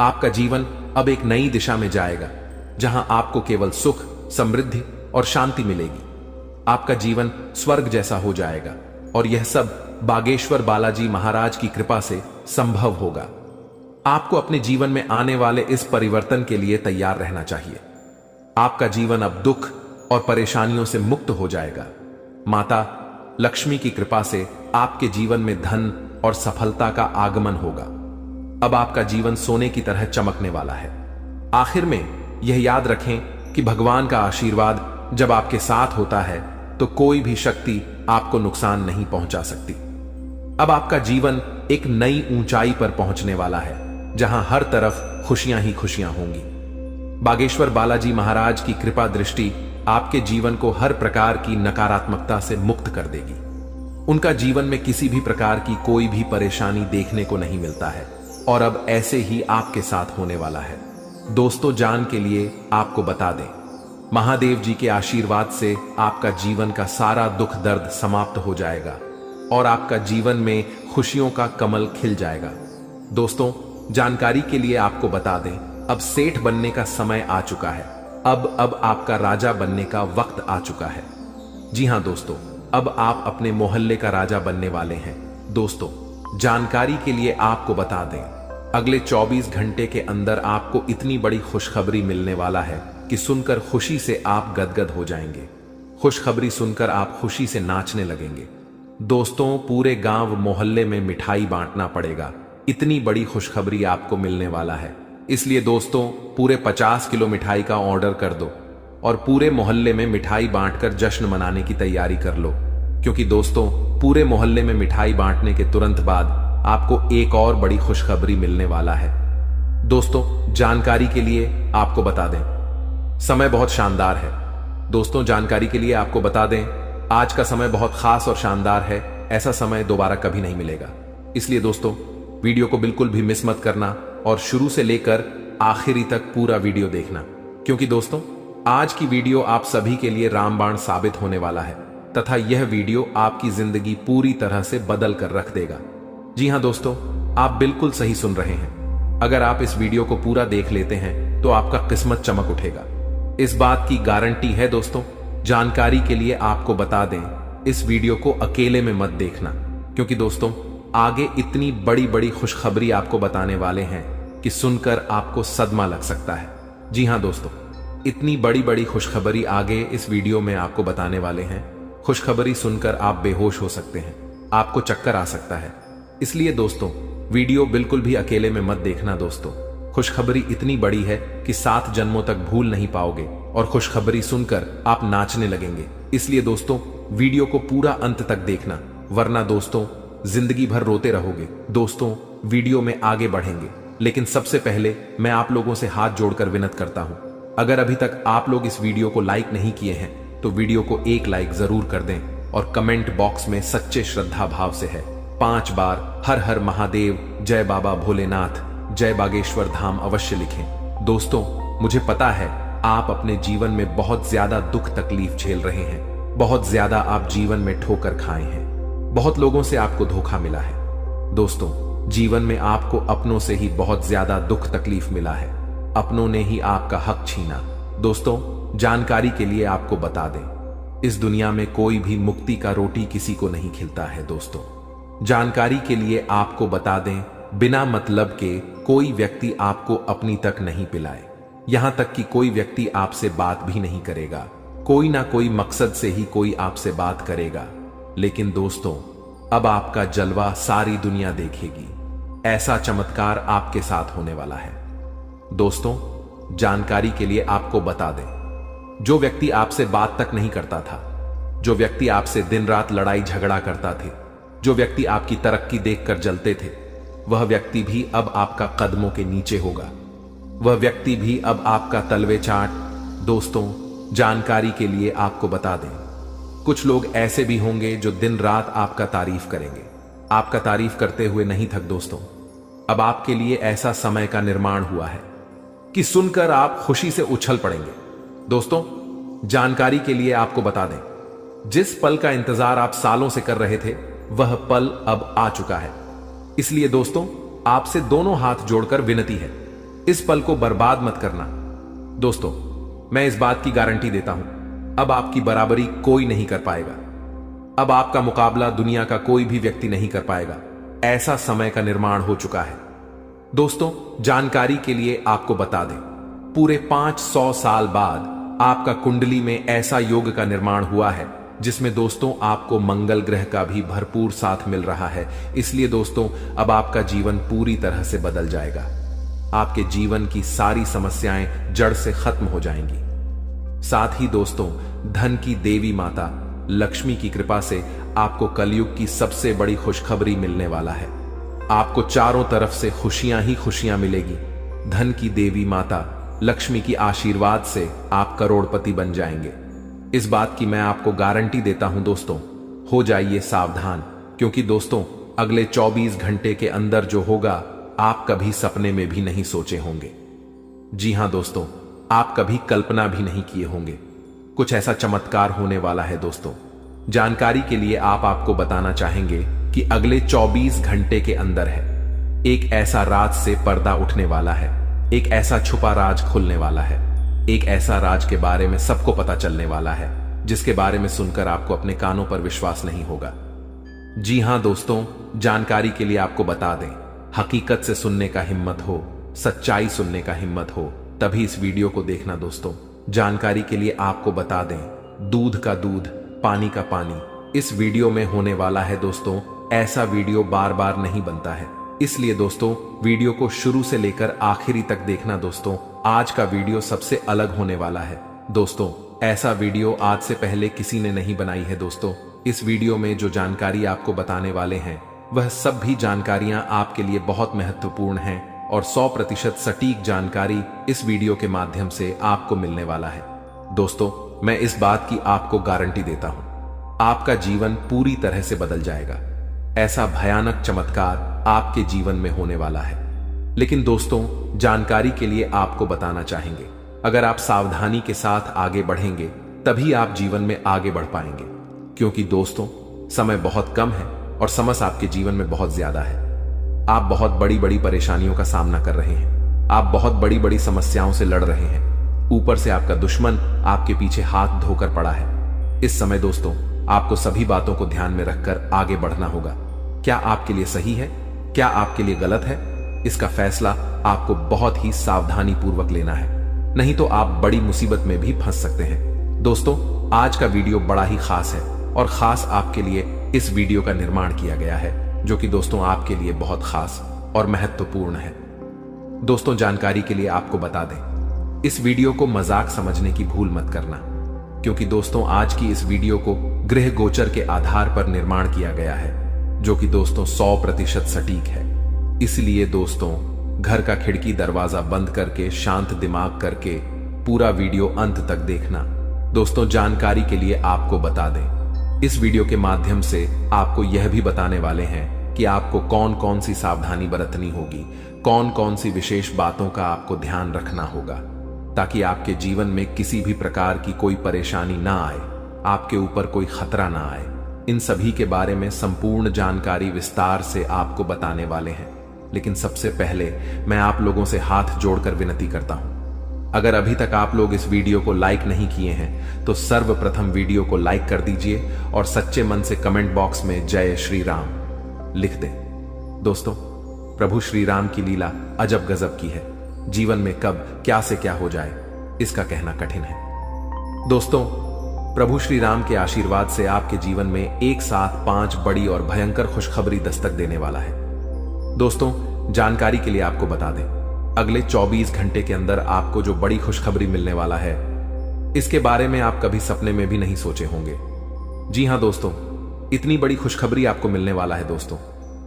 आपका जीवन अब एक नई दिशा में जाएगा जहां आपको केवल सुख, समृद्धि और शांति मिलेगी। आपका जीवन स्वर्ग जैसा हो जाएगा और यह सब बागेश्वर बालाजी महाराज की कृपा से संभव होगा। आपको अपने जीवन में आने वाले इस परिवर्तन के लिए तैयार रहना चाहिए। आपका जीवन अब दुख और परेशानियों से मुक्त हो जाएगा। माता लक्ष्मी की कृपा से आपके जीवन में धन और सफलता का आगमन होगा। अब आपका जीवन सोने की तरह चमकने वाला है। आखिर में यह याद रखें कि भगवान का आशीर्वाद जब आपके साथ होता है तो कोई भी शक्ति आपको नुकसान नहीं पहुंचा सकती। अब आपका जीवन एक नई ऊंचाई पर पहुंचने वाला है जहां हर तरफ खुशियां ही खुशियां होंगी। बागेश्वर बालाजी महाराज की कृपा दृष्टि आपके जीवन को हर प्रकार की नकारात्मकता से मुक्त कर देगी। उनका जीवन में किसी भी प्रकार की कोई भी परेशानी देखने को नहीं मिलता है और अब ऐसे ही आपके साथ होने वाला है। दोस्तों, जान के लिए आपको बता दें, महादेव जी के आशीर्वाद से आपका जीवन का सारा दुख दर्द समाप्त हो जाएगा और आपका जीवन में खुशियों का कमल खिल जाएगा। दोस्तों, जानकारी के लिए आपको बता दें, अब सेठ बनने का समय आ चुका है। अब आपका राजा बनने का वक्त आ चुका है। जी हां दोस्तों, अब आप अपने मोहल्ले का राजा बनने वाले हैं। दोस्तों, जानकारी के लिए आपको बता दें, अगले 24 घंटे के अंदर आपको इतनी बड़ी खुशखबरी मिलने वाला है कि सुनकर खुशी से आप गदगद हो जाएंगे। खुशखबरी सुनकर आप खुशी से नाचने लगेंगे। दोस्तों, पूरे गांव मोहल्ले में मिठाई बांटना पड़ेगा, इतनी बड़ी खुशखबरी आपको मिलने वाला है। इसलिए दोस्तों, पूरे 50 किलो मिठाई का ऑर्डर कर दो और पूरे मोहल्ले में मिठाई बांटकर जश्न मनाने की तैयारी कर लो, क्योंकि दोस्तों, पूरे मोहल्ले में मिठाई बांटने के तुरंत बाद आपको एक और बड़ी खुशखबरी मिलने वाला है। दोस्तों, जानकारी के लिए आपको बता दें, समय बहुत शानदार है। दोस्तों, जानकारी के लिए आपको बता दें, आज का समय बहुत खास और शानदार है। ऐसा समय दोबारा कभी नहीं मिलेगा। इसलिए दोस्तों, वीडियो को बिल्कुल भी मिस मत करना और शुरू से लेकर आखिरी तक पूरा वीडियो देखना, क्योंकि दोस्तों आज की वीडियो आप सभी के लिए रामबाण साबित होने वाला है तथा यह वीडियो आपकी जिंदगी पूरी तरह से बदल कर रख देगा। जी हां दोस्तों, आप बिल्कुल सही सुन रहे हैं। अगर आप इस वीडियो को पूरा देख लेते हैं तो आपका किस्मत चमक उठेगा, इस बात की गारंटी है दोस्तों। जानकारी के लिए आपको बता दें, इस वीडियो को अकेले में मत देखना, क्योंकि दोस्तों आगे इतनी बड़ी बड़ी खुशखबरी आपको बताने वाले हैं कि सुनकर आपको सदमा लग सकता है। जी हां दोस्तों, इतनी बड़ी बड़ी खुशखबरी आगे इस वीडियो में आपको बताने वाले हैं। खुशखबरी सुनकर आप बेहोश हो सकते हैं, आपको चक्कर आ सकता है। इसलिए दोस्तों वीडियो बिल्कुल भी अकेले में मत देखना दोस्तों। खुशखबरी इतनी बड़ी है कि 7 जन्मों तक भूल नहीं पाओगे और खुशखबरी सुनकर आप नाचने लगेंगे। इसलिए दोस्तों वीडियो को पूरा अंत तक देखना, वरना दोस्तों जिंदगी भर रोते रहोगे। दोस्तों वीडियो में आगे बढ़ेंगे, लेकिन सबसे पहले मैं आप लोगों से हाथ जोड़कर विनती करता हूं, अगर अभी तक आप लोग इस वीडियो को लाइक नहीं किए हैं तो वीडियो को एक लाइक जरूर कर दें और कमेंट बॉक्स में सच्चे श्रद्धा भाव से है 5 बार हर हर महादेव, जय बाबा भोलेनाथ, जय बागेश्वर धाम अवश्य लिखें। दोस्तों मुझे पता है आप अपने जीवन में बहुत ज्यादा दुख तकलीफ झेल रहे हैं, बहुत ज्यादा आप जीवन में ठोकर खाए हैं, बहुत लोगों से आपको धोखा मिला है। दोस्तों जीवन में आपको अपनों से ही बहुत ज्यादा दुख तकलीफ मिला है, अपनों ने ही आपका हक छीना। दोस्तों जानकारी के लिए आपको बता दें, इस दुनिया में कोई भी मुक्ति का रोटी किसी को नहीं खिलता है। दोस्तों जानकारी के लिए आपको बता दें, बिना मतलब के कोई व्यक्ति आपको अपनी तक नहीं पिलाए, यहां तक कि कोई व्यक्ति आपसे बात भी नहीं करेगा। कोई ना कोई मकसद से ही कोई आपसे बात करेगा, लेकिन दोस्तों अब आपका जलवा सारी दुनिया देखेगी। ऐसा चमत्कार आपके साथ होने वाला है। दोस्तों जानकारी के लिए आपको बता दें, जो व्यक्ति आपसे बात तक नहीं करता था, जो व्यक्ति आपसे दिन रात लड़ाई झगड़ा करता थे, जो व्यक्ति आपकी तरक्की देखकर जलते थे, वह व्यक्ति भी अब आपका कदमों के नीचे होगा, वह व्यक्ति भी अब आपका तलवे चाट। दोस्तों जानकारी के लिए आपको बता दें, कुछ लोग ऐसे भी होंगे जो दिन रात आपका तारीफ करेंगे, आपका तारीफ करते हुए नहीं थक। दोस्तों अब आपके लिए ऐसा समय का निर्माण हुआ है कि सुनकर आप खुशी से उछल पड़ेंगे। दोस्तों जानकारी के लिए आपको बता दें, जिस पल का इंतजार आप सालों से कर रहे थे वह पल अब आ चुका है। इसलिए दोस्तों आपसे दोनों हाथ जोड़कर विनती है, इस पल को बर्बाद मत करना। दोस्तों मैं इस बात की गारंटी देता हूं, अब आपकी बराबरी कोई नहीं कर पाएगा, अब आपका मुकाबला दुनिया का कोई भी व्यक्ति नहीं कर पाएगा। ऐसा समय का निर्माण हो चुका है। दोस्तों जानकारी के लिए आपको बता दें, पूरे 500 साल बाद आपका कुंडली में ऐसा योग का निर्माण हुआ है जिसमें दोस्तों आपको मंगल ग्रह का भी भरपूर साथ मिल रहा है। इसलिए दोस्तों अब आपका जीवन पूरी तरह से बदल जाएगा, आपके जीवन की सारी समस्याएं जड़ से खत्म हो जाएंगी। साथ ही दोस्तों धन की देवी माता लक्ष्मी की कृपा से आपको कलयुग की सबसे बड़ी खुशखबरी मिलने वाला है। आपको चारों तरफ से खुशियां ही खुशियां मिलेगी। धन की देवी माता लक्ष्मी की आशीर्वाद से आप करोड़पति बन जाएंगे, इस बात की मैं आपको गारंटी देता हूं। दोस्तों हो जाइए सावधान, क्योंकि दोस्तों अगले 24 घंटे के अंदर जो होगा आप कभी सपने में भी नहीं सोचे होंगे। जी हां दोस्तों, आप कभी कल्पना भी नहीं किए होंगे, कुछ ऐसा चमत्कार होने वाला है। दोस्तों जानकारी के लिए आपको बताना चाहेंगे कि अगले 24 घंटे के अंदर है एक ऐसा राज से पर्दा उठने वाला है, एक ऐसा छुपा राज खुलने वाला है, एक ऐसा राज के बारे में सबको पता चलने वाला है जिसके बारे में सुनकर आपको अपने कानों पर विश्वास नहीं होगा। जी हां दोस्तों जानकारी के लिए आपको बता दें, हकीकत से सुनने का हिम्मत हो, सच्चाई सुनने का हिम्मत हो, तभी इस वीडियो को देखना। दोस्तों जानकारी के लिए आपको बता दें, दूध का दूध पानी का पानी इस वीडियो में होने वाला है। दोस्तों ऐसा वीडियो बार बार नहीं बनता है, इसलिए दोस्तों वीडियो को शुरू से लेकर आखिरी तक देखना। दोस्तों आज का वीडियो सबसे अलग होने वाला है। दोस्तों ऐसा वीडियो आज से पहले किसी ने नहीं बनाई है। दोस्तों इस वीडियो में जो जानकारी आपको बताने वाले हैं वह सब भी जानकारियां आपके लिए बहुत महत्वपूर्ण हैं और 100% सटीक जानकारी इस वीडियो के माध्यम से आपको मिलने वाला है। दोस्तों मैं इस बात की आपको गारंटी देता हूं, आपका जीवन पूरी तरह से बदल जाएगा। ऐसा भयानक चमत्कार आपके जीवन में होने वाला है। लेकिन दोस्तों, जानकारी के लिए आपको बताना चाहेंगे, अगर आप सावधानी के साथ आगे बढ़ेंगे तभी आप जीवन में आगे बढ़ पाएंगे। क्योंकि दोस्तों, समय बहुत कम है और समस्या आपके जीवन में बहुत ज्यादा है। आप बहुत बड़ी बड़ी परेशानियों का सामना कर रहे हैं, आप बहुत बड़ी बड़ी समस्याओं से लड़ रहे हैं। ऊपर से आपका दुश्मन आपके पीछे हाथ धोकर पड़ा है। इस समय दोस्तों, आपको सभी बातों को ध्यान में रखकर आगे बढ़ना होगा। क्या आपके लिए सही है, क्या आपके लिए गलत है, इसका फैसला आपको बहुत ही सावधानी पूर्वक लेना है, नहीं तो आप बड़ी मुसीबत में भी फंस सकते हैं। दोस्तों, आज का वीडियो बड़ा ही खास है और खास आपके लिए इस वीडियो का निर्माण किया गया है, जो कि दोस्तों आपके लिए बहुत खास और महत्वपूर्ण है। दोस्तों, जानकारी के लिए आपको बता दें, इस वीडियो को मजाक समझने की भूल मत करना, क्योंकि दोस्तों आज की इस वीडियो को गृह गोचर के आधार पर निर्माण किया गया है, जो कि दोस्तों 100% सटीक है। इसलिए दोस्तों, घर का खिड़की दरवाजा बंद करके शांत दिमाग करके पूरा वीडियो अंत तक देखना। दोस्तों, जानकारी के लिए आपको बता दें, इस वीडियो के माध्यम से आपको यह भी बताने वाले हैं कि आपको कौन कौन सी सावधानी बरतनी होगी, कौन कौन सी विशेष बातों का आपको ध्यान रखना होगा, ताकि आपके जीवन में किसी भी प्रकार की कोई परेशानी ना आए, आपके ऊपर कोई खतरा ना आए। इन सभी के बारे में संपूर्ण जानकारी विस्तार से आपको बताने वाले हैं। लेकिन सबसे पहले मैं आप लोगों से हाथ जोड़कर विनती करता हूं, अगर अभी तक आप लोग इस वीडियो को लाइक नहीं किए हैं तो सर्वप्रथम वीडियो को लाइक कर दीजिए और सच्चे मन से कमेंट बॉक्स में जय श्री राम लिख दें। दोस्तों, प्रभु श्री राम की लीला अजब गजब की है। जीवन में कब क्या से क्या हो जाए, इसका कहना कठिन है। दोस्तों, प्रभु श्री राम के आशीर्वाद से आपके जीवन में एक साथ 5 बड़ी और भयंकर खुशखबरी दस्तक देने वाला है। दोस्तों, जानकारी के लिए आपको बता दें, अगले 24 घंटे के अंदर आपको जो बड़ी खुशखबरी मिलने वाला है, इसके बारे में आप कभी सपने में भी नहीं सोचे होंगे। जी हां दोस्तों, इतनी बड़ी खुशखबरी आपको मिलने वाला है। दोस्तों,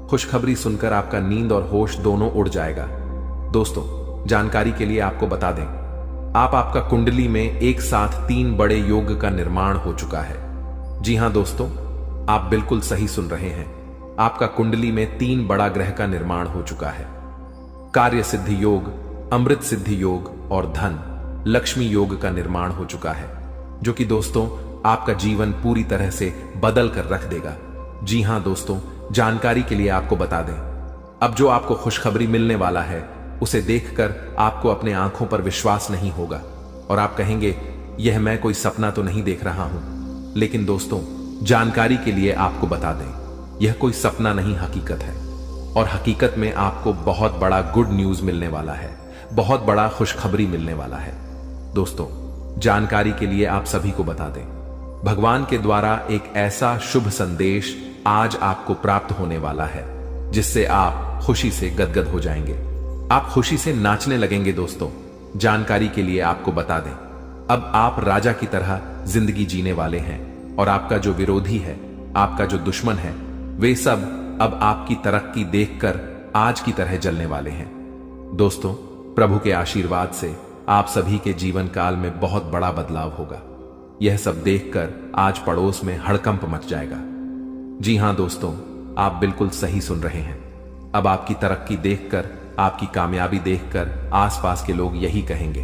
खुशखबरी सुनकर आपका नींद और होश दोनों उड़ जाएगा। दोस्तों, जानकारी के लिए आपको बता दें, आपका कुंडली में एक साथ 3 बड़े योग का निर्माण हो चुका है। जी हां दोस्तों, आप बिल्कुल सही सुन रहे हैं, आपका कुंडली में 3 बड़ा ग्रह का निर्माण हो चुका है। कार्य सिद्धि योग, अमृत सिद्धि योग और धन लक्ष्मी योग का निर्माण हो चुका है, जो कि दोस्तों आपका जीवन पूरी तरह से बदल कर रख देगा। जी हां दोस्तों, जानकारी के लिए आपको बता दें, अब जो आपको खुशखबरी मिलने वाला है उसे देखकर आपको अपने आंखों पर विश्वास नहीं होगा और आप कहेंगे, यह मैं कोई सपना तो नहीं देख रहा हूं। लेकिन दोस्तों, जानकारी के लिए आपको बता दें, यह कोई सपना नहीं, हकीकत है। और हकीकत में आपको बहुत बड़ा गुड न्यूज मिलने वाला है, बहुत बड़ा खुशखबरी मिलने वाला है। दोस्तों, जानकारी के लिए आप सभी को बता दें, भगवान के द्वारा एक ऐसा शुभ संदेश आज आपको प्राप्त होने वाला है, जिससे आप खुशी से गदगद हो जाएंगे, आप खुशी से नाचने लगेंगे। दोस्तों, जानकारी के लिए आपको बता दें, अब आप राजा की तरह जिंदगी जीने वाले हैं और आपका जो विरोधी है, आपका जो दुश्मन है, वे सब अब आपकी तरक्की देखकर आज की तरह जलने वाले हैं। दोस्तों, प्रभु के आशीर्वाद से आप सभी के जीवन काल में बहुत बड़ा बदलाव होगा। यह सब देखकर आज पड़ोस में हड़कंप मच जाएगा। जी हां दोस्तों, आप बिल्कुल सही सुन रहे हैं। अब आपकी तरक्की देखकर, आपकी कामयाबी देखकर आसपास के लोग यही कहेंगे,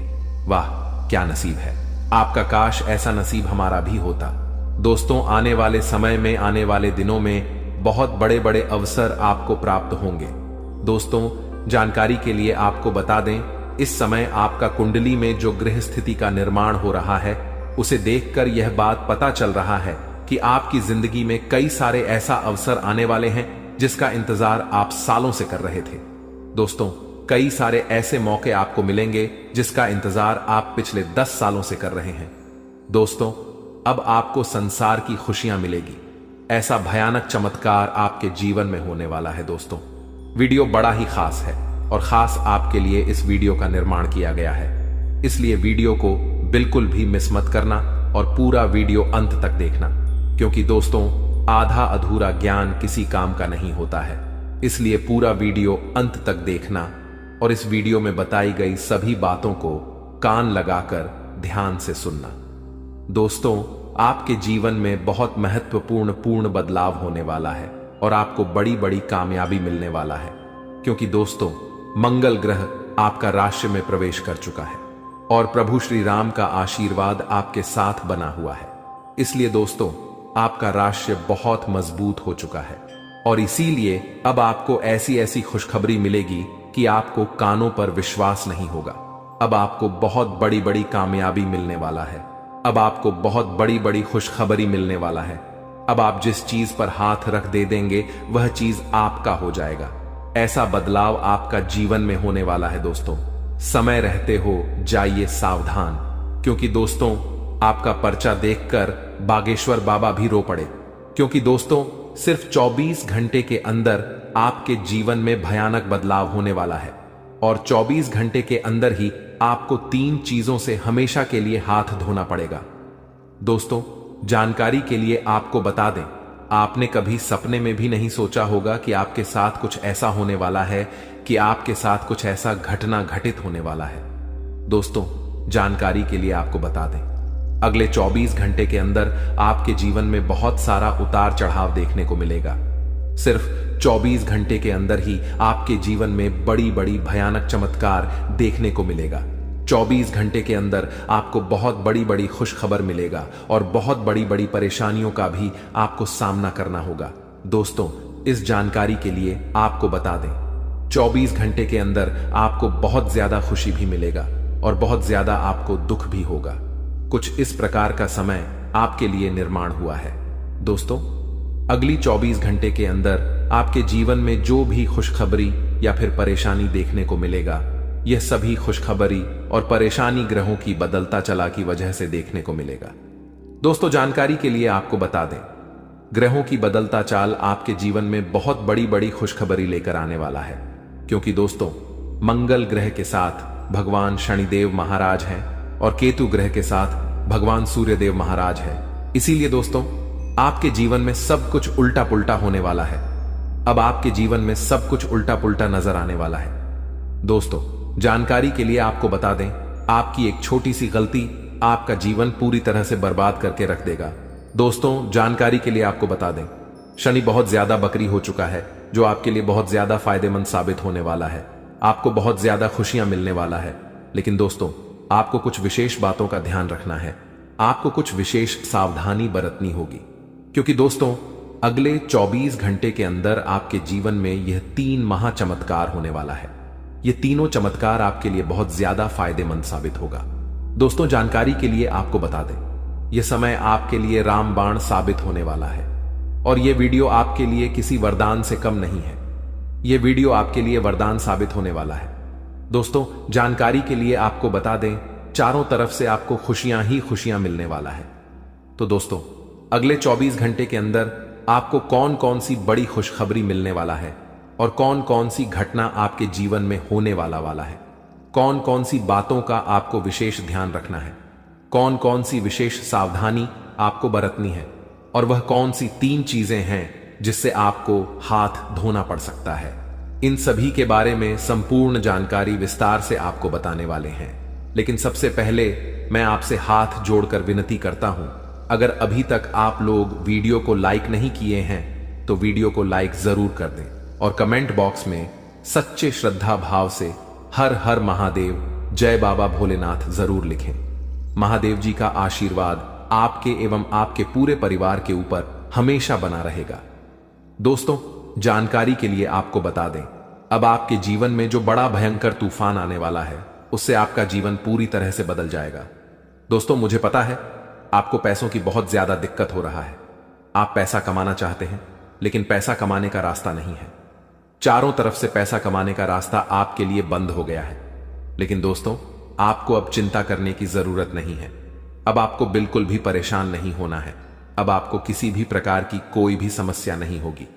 वाह क्या नसीब है, आपका काश ऐसा नसीब हमारा भी होता। दोस्तों, आने वाले समय में, आने वाले दिनों में बहुत बड़े बड़े अवसर आपको प्राप्त होंगे। दोस्तों, जानकारी के लिए आपको बता दें, इस समय आपका कुंडली में जो ग्रह स्थिति का निर्माण हो रहा है, उसे देखकर यह बात पता चल रहा है कि आपकी जिंदगी में कई सारे ऐसा अवसर आने वाले हैं जिसका इंतजार आप सालों से कर रहे थे। दोस्तों, कई सारे ऐसे मौके आपको मिलेंगे जिसका इंतजार आप पिछले 10 सालों से कर रहे हैं। दोस्तों, अब आपको संसार की खुशियां मिलेगी। ऐसा भयानक चमत्कार आपके जीवन में होने वाला है। दोस्तों, वीडियो बड़ा ही खास है और खास आपके लिए इस वीडियो का निर्माण किया गया है, इसलिए वीडियो को बिल्कुल भी मिस मत करना और पूरा वीडियो अंत तक देखना, क्योंकि दोस्तों आधा अधूरा ज्ञान किसी काम का नहीं होता है। इसलिए पूरा वीडियो अंत तक देखना और इस वीडियो में बताई गई सभी बातों को कान लगाकर ध्यान से सुनना। दोस्तों, आपके जीवन में बहुत महत्वपूर्ण बदलाव होने वाला है और आपको बड़ी बड़ी कामयाबी मिलने वाला है, क्योंकि दोस्तों मंगल ग्रह आपका राशि में प्रवेश कर चुका है और प्रभु श्री राम का आशीर्वाद आपके साथ बना हुआ है। इसलिए दोस्तों आपका राशि बहुत मजबूत हो चुका है और इसीलिए अब आपको ऐसी ऐसी खुशखबरी मिलेगी कि आपको कानों पर विश्वास नहीं होगा। अब आपको बहुत बड़ी बड़ी कामयाबी मिलने वाला है। अब आपको बहुत बड़ी बड़ी खुशखबरी मिलने वाला है। अब आप जिस चीज पर हाथ रख दे देंगे वह चीज आपका हो जाएगा। ऐसा बदलाव आपका जीवन में होने वाला है। दोस्तों समय रहते हो जाइए सावधान, क्योंकि दोस्तों आपका पर्चा देखकर बागेश्वर बाबा भी रो पड़े, क्योंकि दोस्तों सिर्फ 24 घंटे के अंदर आपके जीवन में भयानक बदलाव होने वाला है और 24 घंटे के अंदर ही आपको 3 चीजों से हमेशा के लिए हाथ धोना पड़ेगा। दोस्तों जानकारी के लिए आपको बता दें, आपने कभी सपने में भी नहीं सोचा होगा कि आपके साथ कुछ ऐसा होने वाला है, कि आपके साथ कुछ ऐसा घटना घटित होने वाला है। दोस्तों जानकारी के लिए आपको बता दें, अगले 24 घंटे के अंदर आपके जीवन में बहुत सारा उतार चढ़ाव देखने को मिलेगा। सिर्फ 24 घंटे के अंदर ही आपके जीवन में बड़ी बड़ी भयानक चमत्कार देखने को मिलेगा। 24 घंटे के अंदर आपको बहुत बड़ी बड़ी खुशखबर मिलेगा और बहुत बड़ी बड़ी परेशानियों का भी आपको सामना करना होगा। दोस्तों इस जानकारी के लिए आपको बता दें, 24 घंटे के अंदर आपको बहुत ज्यादा खुशी भी मिलेगा और बहुत ज्यादा आपको दुख भी होगा। कुछ इस प्रकार का समय आपके लिए निर्माण हुआ है। दोस्तों अगली 24 घंटे के अंदर आपके जीवन में जो भी खुशखबरी या फिर परेशानी देखने को मिलेगा, यह सभी खुशखबरी और परेशानी ग्रहों की बदलता चला की वजह से देखने को मिलेगा। दोस्तों जानकारी के लिए आपको बता दें, ग्रहों की बदलता चाल आपके जीवन में बहुत बड़ी बड़ी खुशखबरी लेकर आने वाला है, क्योंकि दोस्तों मंगल ग्रह के साथ भगवान शनिदेव महाराज हैं और केतु ग्रह के साथ भगवान सूर्यदेव महाराज है। इसीलिए दोस्तों आपके जीवन में सब कुछ उल्टा पुल्टा होने वाला है। अब आपके जीवन में सब कुछ उल्टा पुल्टा नजर आने वाला है। दोस्तों जानकारी के लिए आपको बता दें, आपकी एक छोटी सी गलती आपका जीवन पूरी तरह से बर्बाद करके रख देगा। दोस्तों जानकारी के लिए आपको बता दें, शनि बहुत ज्यादा बकरी हो चुका है, जो आपके लिए बहुत ज्यादा फायदेमंद साबित होने वाला है। आपको बहुत ज्यादा खुशियां मिलने वाला है। लेकिन दोस्तों आपको कुछ विशेष बातों का ध्यान रखना है। आपको कुछ विशेष सावधानी बरतनी होगी, क्योंकि दोस्तों अगले 24 घंटे के अंदर आपके जीवन में यह 3 महाचमत्कार होने वाला है। ये तीनों चमत्कार आपके लिए बहुत ज्यादा फायदेमंद साबित होगा। दोस्तों जानकारी के लिए आपको बता दें, यह समय आपके लिए रामबाण साबित होने वाला है और यह वीडियो आपके लिए किसी वरदान से कम नहीं है। यह वीडियो आपके लिए वरदान साबित होने वाला है। दोस्तों जानकारी के लिए आपको बता दें, चारों तरफ से आपको खुशियां ही खुशियां मिलने वाला है। तो दोस्तों अगले 24 घंटे के अंदर आपको कौन कौन सी बड़ी खुशखबरी मिलने वाला है और कौन कौन सी घटना आपके जीवन में होने वाला है, कौन कौन सी बातों का आपको विशेष ध्यान रखना है, कौन कौन सी विशेष सावधानी आपको बरतनी है और वह कौन सी 3 चीजें हैं जिससे आपको हाथ धोना पड़ सकता है, इन सभी के बारे में संपूर्ण जानकारी विस्तार से आपको बताने वाले हैं। लेकिन सबसे पहले मैं आपसे हाथ जोड़कर विनती करता हूं, अगर अभी तक आप लोग वीडियो को लाइक नहीं किए हैं तो वीडियो को लाइक जरूर कर दें और कमेंट बॉक्स में सच्चे श्रद्धा भाव से हर हर महादेव, जय बाबा भोलेनाथ जरूर लिखें। महादेव जी का आशीर्वाद आपके एवं आपके पूरे परिवार के ऊपर हमेशा बना रहेगा। दोस्तों जानकारी के लिए आपको बता दें, अब आपके जीवन में जो बड़ा भयंकर तूफान आने वाला है उससे आपका जीवन पूरी तरह से बदल जाएगा। दोस्तों मुझे पता है आपको पैसों की बहुत ज्यादा दिक्कत हो रहा है। आप पैसा कमाना चाहते हैं, लेकिन पैसा कमाने का रास्ता नहीं है। चारों तरफ से पैसा कमाने का रास्ता आपके लिए बंद हो गया है। लेकिन दोस्तों आपको अब चिंता करने की जरूरत नहीं है। अब आपको बिल्कुल भी परेशान नहीं होना है। अब आपको किसी भी प्रकार की कोई भी समस्या नहीं होगी।